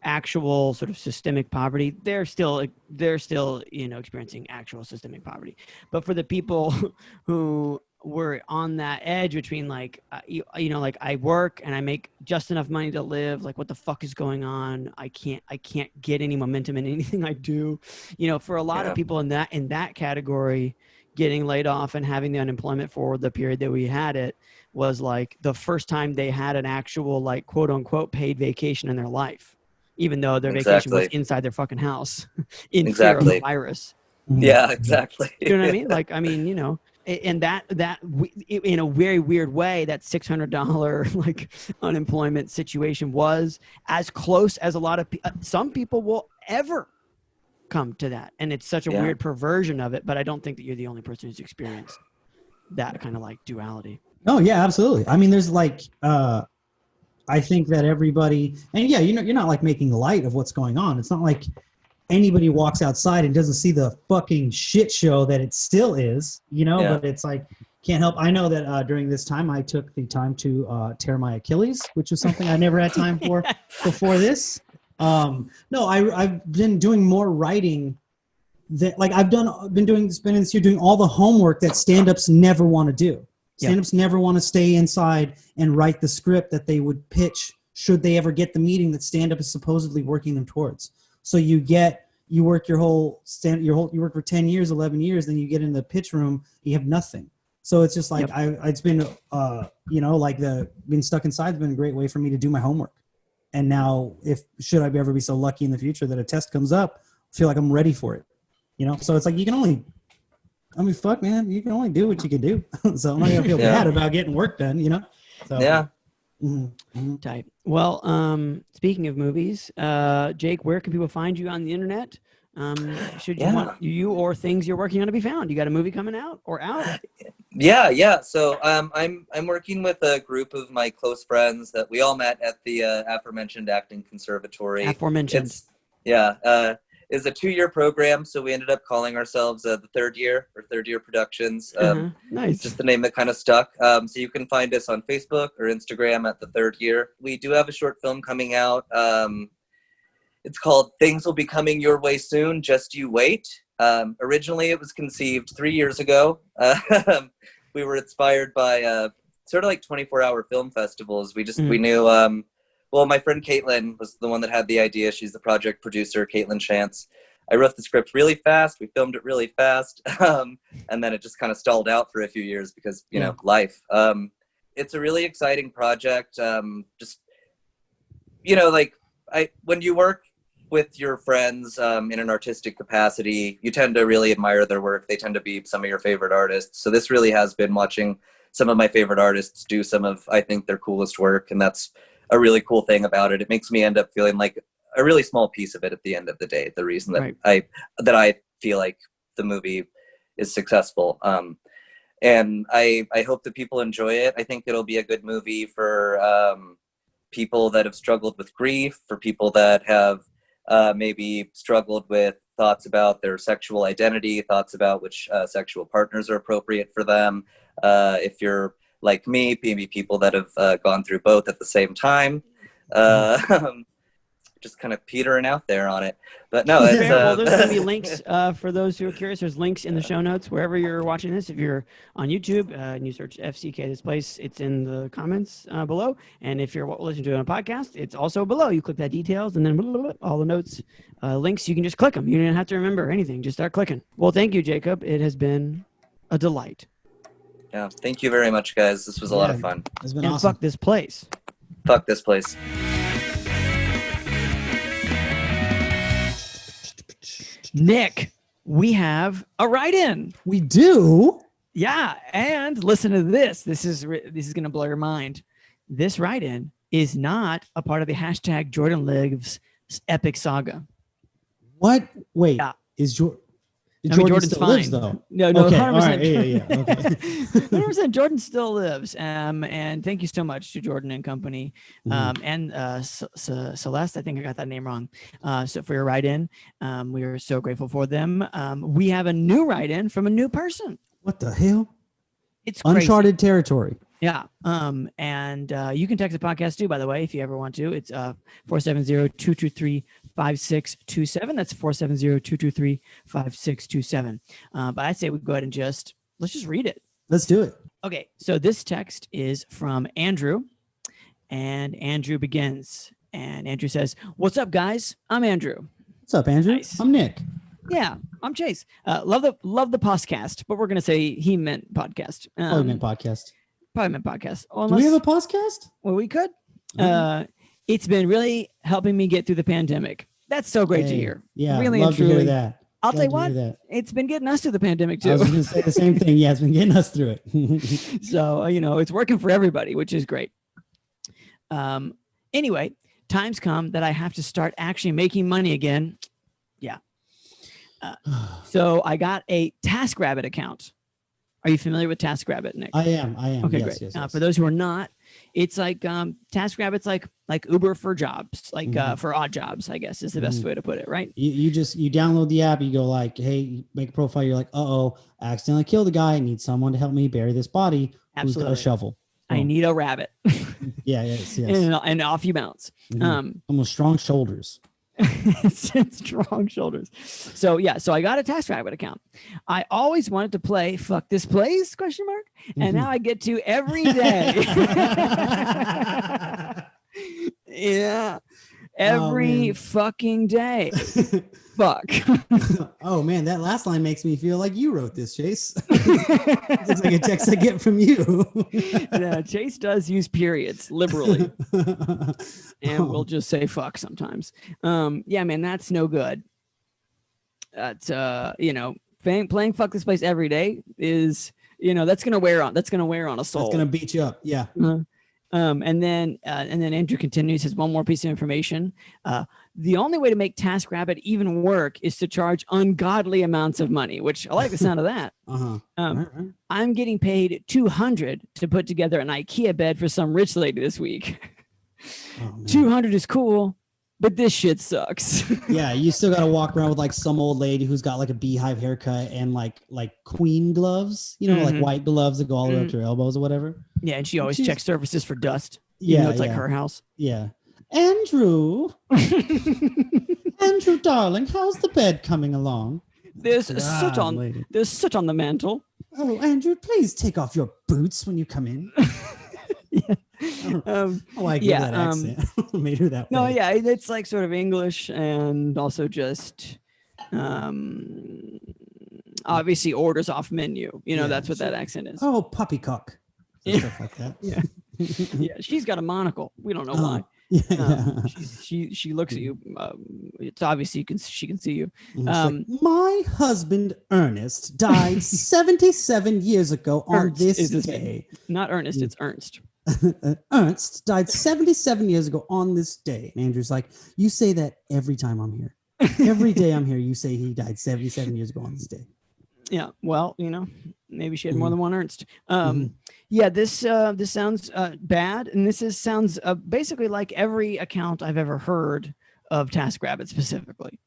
actual sort of systemic poverty, they're still, you know, experiencing actual systemic poverty. But for the people who were on that edge between like, you know, like I work and I make just enough money to live, like what the fuck is going on? I can't get any momentum in anything I do. You know, for a lot of people in that category, getting laid off and having the unemployment for the period that we had it was like the first time they had an actual like quote unquote paid vacation in their life, even though their vacation was inside their fucking house in fear of the virus.
Yeah, exactly.
You know what I mean? Like, I mean, you know, and that in a very weird way, that $600 like unemployment situation was as close as a lot of some people will ever come to that. And it's such a weird perversion of it, but I don't think that you're the only person who's experienced that kind of like duality.
Oh yeah, absolutely. I mean, there's like, I think that everybody, and yeah, you know, you're not like making light of what's going on. It's not like anybody walks outside and doesn't see the fucking shit show that it still is, you know, but it's like, can't help. I know that during this time, I took the time to tear my Achilles, which was something I never had time for before this. No, I've been doing more writing that like been spending this year doing all the homework that stand-ups never want to do. Stand-ups never want to stay inside and write the script that they would pitch should they ever get the meeting that stand-up is supposedly working them towards. So you work you work for 10 years, 11 years, then you get in the pitch room, you have nothing. So it's just like, it's been, you know, like being stuck inside has been a great way for me to do my homework. And now should I ever be so lucky in the future that a test comes up, I feel like I'm ready for it, you know? So it's like, you can only I mean, fuck, man, you can only do what you can do. So I'm not gonna feel bad about getting work done, you know? So,
Yeah.
Type. Well, speaking of movies, Jake, where can people find you on the internet? Should you want you or things you're working on to be found? You got a movie coming out or out?
Yeah. So I'm working with a group of my close friends that we all met at the aforementioned acting conservatory.
Aforementioned.
It's a 2-year program, so we ended up calling ourselves the third year productions.
Nice.
Just the name that kind of stuck. So you can find us on Facebook or Instagram at the third year. We do have a short film coming out. It's called Things Will Be Coming Your Way Soon, Just You Wait. Originally, it was conceived 3 years ago. We were inspired by sort of like 24-hour film festivals. We knew, well, my friend Caitlin was the one that had the idea. She's the project producer, Caitlin Chance. I wrote the script really fast. We filmed it really fast. And then it just kind of stalled out for a few years because, you know, life. It's a really exciting project. Just, you know, like when you work with your friends in an artistic capacity, you tend to really admire their work. They tend to be some of your favorite artists. So this really has been watching some of my favorite artists do some of, I think, their coolest work. And that's a really cool thing about it. It makes me end up feeling like a really small piece of it at the end of the day. The reason that I feel like the movie is successful. And I hope that people enjoy it. I think it'll be a good movie for people that have struggled with grief, for people that have maybe struggled with thoughts about their sexual identity, thoughts about which sexual partners are appropriate for them. If you're like me, maybe people that have gone through both at the same time. Just kind of petering out there on it. But no, it's,
well, there's going to be links for those who are curious. There's links in the show notes wherever you're watching this. If you're on YouTube and you search Fck This Place, it's in the comments below. And if you're listening to it on a podcast, it's also below. You click that details and then all the notes, links, you can just click them. You don't have to remember anything. Just start clicking. Well, thank you, Jacob. It has been a delight.
Yeah, thank you very much, guys. This was a lot of fun.
It's been
and
awesome.
fuck this place.
Fuck this place.
Nick, we have a write-in.
We do?
Yeah, and listen to this. This is going to blow your mind. This write-in is not a part of the hashtag Jordan Lives epic saga.
What? Wait,
Yeah.
Jordan
Jordan's
still
fine.
lives, though?
No,
Okay,
100%.
all right, yeah, okay.
100% Jordan still lives. And thank you so much to Jordan and company. And Celeste, I think I got that name wrong. So for your write-in, we are so grateful for them. We have a new write-in from a new person.
What the hell?
It's crazy.
Uncharted territory.
Yeah. And you can text the podcast too, by the way, if you ever want to. It's 470-223-5627. That's 470-223-5627. But I'd say we go ahead and let's just read it.
Let's do it.
Okay. So this text is from Andrew, and Andrew begins. And Andrew says, "What's up, guys? I'm Andrew."
What's up, Andrew?
Nice.
I'm Nick.
Yeah, I'm Chase. Love the podcast, but we're gonna say he meant podcast.
Probably meant podcast.
Probably meant podcast.
Do we have a podcast?
Well, we could. It's been really helping me get through the pandemic. That's so great to hear.
Yeah,
really
love
and truly.
to hear that.
I'll tell you what, it's been getting us through the pandemic too.
I was going to say the same thing. Yeah, it's been getting us through it.
So, it's working for everybody, which is great. Anyway, times come that I have to start actually making money again. Yeah. So I got a TaskRabbit account. Are you familiar with TaskRabbit, Nick?
I am.
Okay,
yes,
great.
Yes.
For those who are not, it's like TaskRabbit's like Uber for jobs, like for odd jobs, I guess is the best way to put it, right?
You download the app, you go like, hey, make a profile. You're like, I accidentally killed a guy. I need someone to help me bury this body.
Absolutely.
Who's got a shovel?
I need a rabbit.
Yes.
and off you bounce.
Almost strong shoulders.
Strong shoulders. So I got a TaskRabbit account. I always wanted to play Fuck This Place ? And now I get to every day. Yeah. Every fucking day. Fuck.
Oh man, that last line makes me feel like you wrote this, Chase. Looks like a text I get from you.
Yeah, Chase does use periods liberally. And we'll just say fuck sometimes. Yeah, man, that's no good. That's playing Fuck This Place every day is, that's gonna wear on a soul.
That's gonna beat you up. Yeah.
And then Andrew continues, has one more piece of information. The only way to make TaskRabbit even work is to charge ungodly amounts of money, which I like the sound of that.
Right.
I'm getting paid $200 to put together an IKEA bed for some rich lady this week.
Oh,
$200 is cool, but this shit sucks.
Yeah, you still got to walk around with like some old lady who's got like a beehive haircut and like queen gloves, like white gloves that go all the way up to her elbows or whatever.
Yeah, and she always checks services for dust.
Yeah,
it's like her house.
Yeah. Andrew, darling, how's the bed coming along?
There's soot on the mantle.
Oh, Andrew, please take off your boots when you come in. I get that accent. Made her that way.
No, yeah, it's like sort of English and also just obviously orders off menu. That's what that accent is.
Oh, puppycock. Stuff like that.
Yeah. Yeah, she's got a monocle. We don't know why. She looks at you. It's obvious she can see you.
My husband Ernest died 77 years ago on this day.
Not Ernest, it's Ernst.
Ernst died 77 years ago on this day. And Andrew's like, you say that every time I'm here. Every day I'm here, you say he died 77 years ago on this day.
Yeah, well, maybe she had more than one Ernst. Yeah, this sounds bad, and sounds basically like every account I've ever heard of TaskRabbit specifically.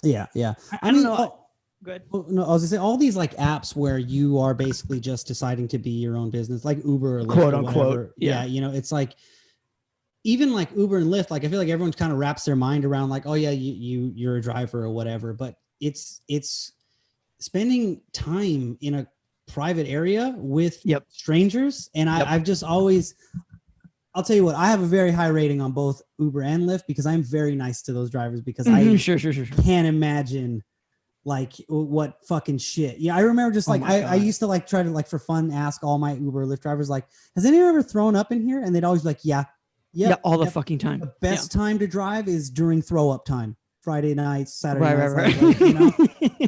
Yeah.
I don't know. Good.
No, I was gonna say all these like apps where you are basically just deciding to be your own business, like Uber or Lyft,
quote
or
unquote.
Whatever. Yeah, it's like even like Uber and Lyft. Like I feel like everyone kind of wraps their mind around like, oh yeah, you're a driver or whatever, but it's spending time in a private area with strangers. And I've just always, I'll tell you what, I have a very high rating on both Uber and Lyft because I'm very nice to those drivers because I
sure.
can't imagine like what fucking shit. Yeah. I remember just like, I used to like try to like for fun, ask all my Uber or Lyft drivers, like, has anyone ever thrown up in here? And they'd always be like, yeah,
all the fucking time.
The best time to drive is during throw up time. Friday nights, Saturday nights.
Right.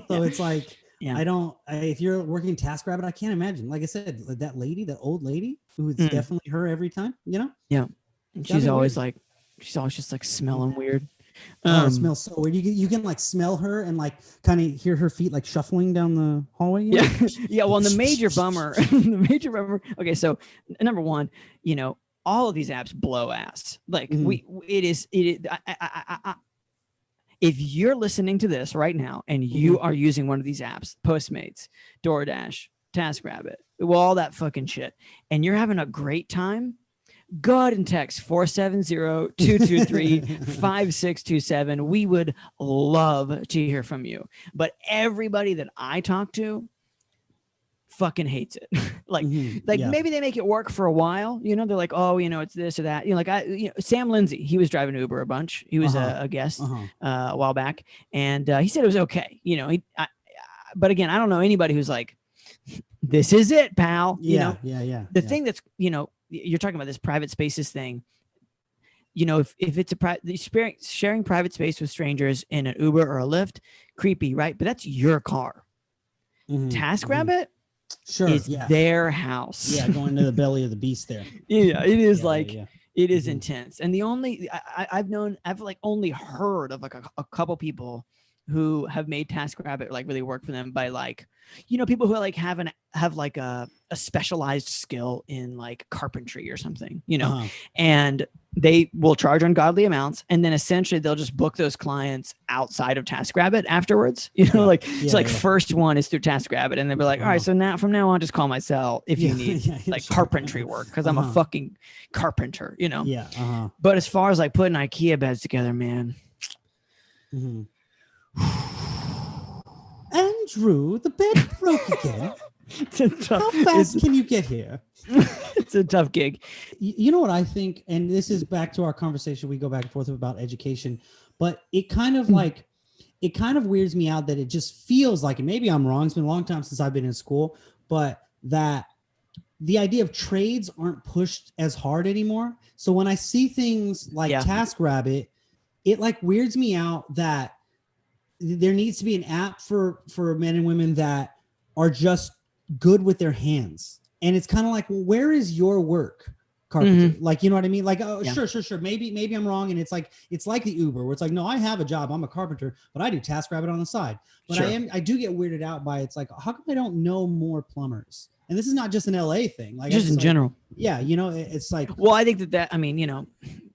So it's like, if you're working TaskRabbit, I can't imagine. Like I said, that old lady who is definitely her every time, Yeah.
And she's always just like smelling weird.
It smells so weird. You can like smell her and like kind of hear her feet like shuffling down the hallway.
Yeah. Well, the major bummer. Okay, so number one, all of these apps blow ass. Like it is. If you're listening to this right now and you are using one of these apps, Postmates, DoorDash, TaskRabbit, all that fucking shit, and you're having a great time, go ahead and text 470-223-5627. We would love to hear from you. But everybody that I talk to fucking hates it. Maybe they make it work for a while. They're like, oh, it's this or that. Sam Lindsay, he was driving Uber a bunch. He was a guest a while back, and he said it was okay. But again, I don't know anybody who's like, this is it, pal. The thing that's you're talking about this private spaces thing. If it's sharing private space with strangers in an Uber or a Lyft, creepy, right? But that's your car. TaskRabbit.
Sure,
is their house.
Yeah, going to the belly of the beast there.
Yeah, it is it is intense. And the only I've only heard of like a couple people who have made TaskRabbit like really work for them by like, people who like have a specialized skill in like carpentry or something, and they will charge ungodly amounts, and then essentially they'll just book those clients outside of TaskRabbit afterwards. First one is through TaskRabbit, and they'll be like, all right, so now from now on, just call my cell if you need carpentry work because I'm a fucking carpenter, But as far as like putting IKEA beds together, man.
Andrew, the bed broke again. How fast can you get here?
It's a tough gig.
You know what I think, and this is back to our conversation we go back and forth about education, but it kind of weirds me out that it just feels like, and maybe I'm wrong, it's been a long time since I've been in school, but that the idea of trades aren't pushed as hard anymore. So when I see things like TaskRabbit, it like weirds me out that there needs to be an app for men and women that are just good with their hands. And it's kind of like, well, where is your work, carpenter? Like, you know what I mean? Like, oh,
Yeah.
sure. Maybe I'm wrong. And it's like the Uber where it's like, no, I have a job. I'm a carpenter, but I do TaskRabbit on the side. But
Sure.
I do get weirded out by, it's like, how come I don't know more plumbers? And this is not just an LA thing. Like
Just in
like,
general.
Yeah. You know, it's like,
Well, I think that, I mean, you know,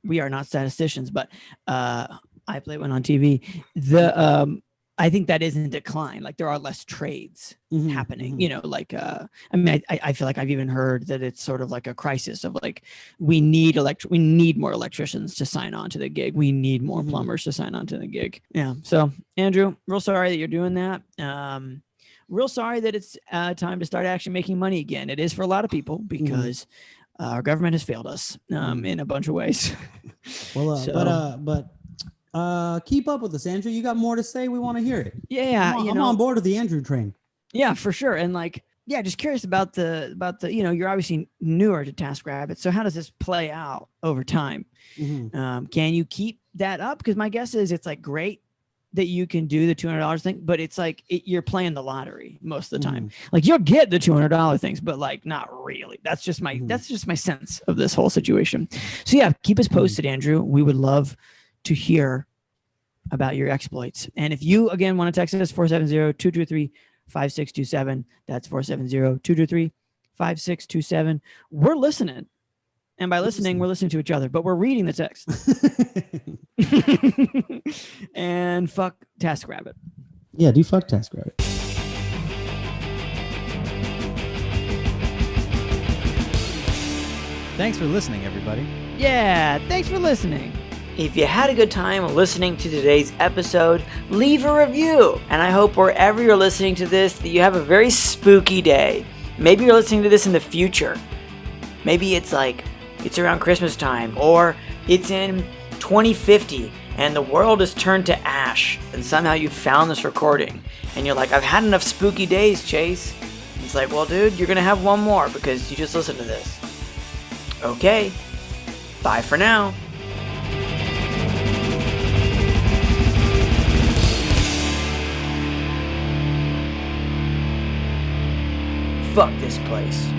we are not statisticians, but I play one on TV. I think that is in decline. Like there are less trades happening, you know, like, I mean, I feel like I've even heard that it's sort of like a crisis of like, we need more electricians to sign on to the gig. We need more plumbers to sign on to the gig. Yeah. So Andrew, real sorry that you're doing that. Real sorry that it's time to start actually making money again. It is for a lot of people because our government has failed us in a bunch of ways.
Well, but keep up with us, Andrew. You got more to say? We want to hear it.
Yeah,
I'm on board with the Andrew train.
Yeah, for sure. And like, yeah, just curious about the, you know, you're obviously newer to TaskRabbit. So how does this play out over time? Can you keep that up? Because my guess is it's like great that you can do the $200 thing, but it's like you're playing the lottery most of the time. Like you'll get the $200 things, but like not really. That's just my sense of this whole situation. So yeah, keep us posted, Andrew. We would love to hear about your exploits. And if you again want to text us 470-223-5627, that's 470-223-5627. We're listening. And by listening, we're listening to each other, but we're reading the text. And fuck TaskRabbit.
Yeah, do fuck TaskRabbit.
Thanks for listening, everybody.
Yeah, thanks for listening.
If you had a good time listening to today's episode, leave a review. And I hope wherever you're listening to this, that you have a very spooky day. Maybe you're listening to this in the future. Maybe it's like, it's around Christmas time, or it's in 2050 and the world is turned to ash, and somehow you found this recording and you're like, I've had enough spooky days, Chase. It's like, well, dude, you're gonna have one more because you just listened to this. Okay, bye for now. Fuck this place.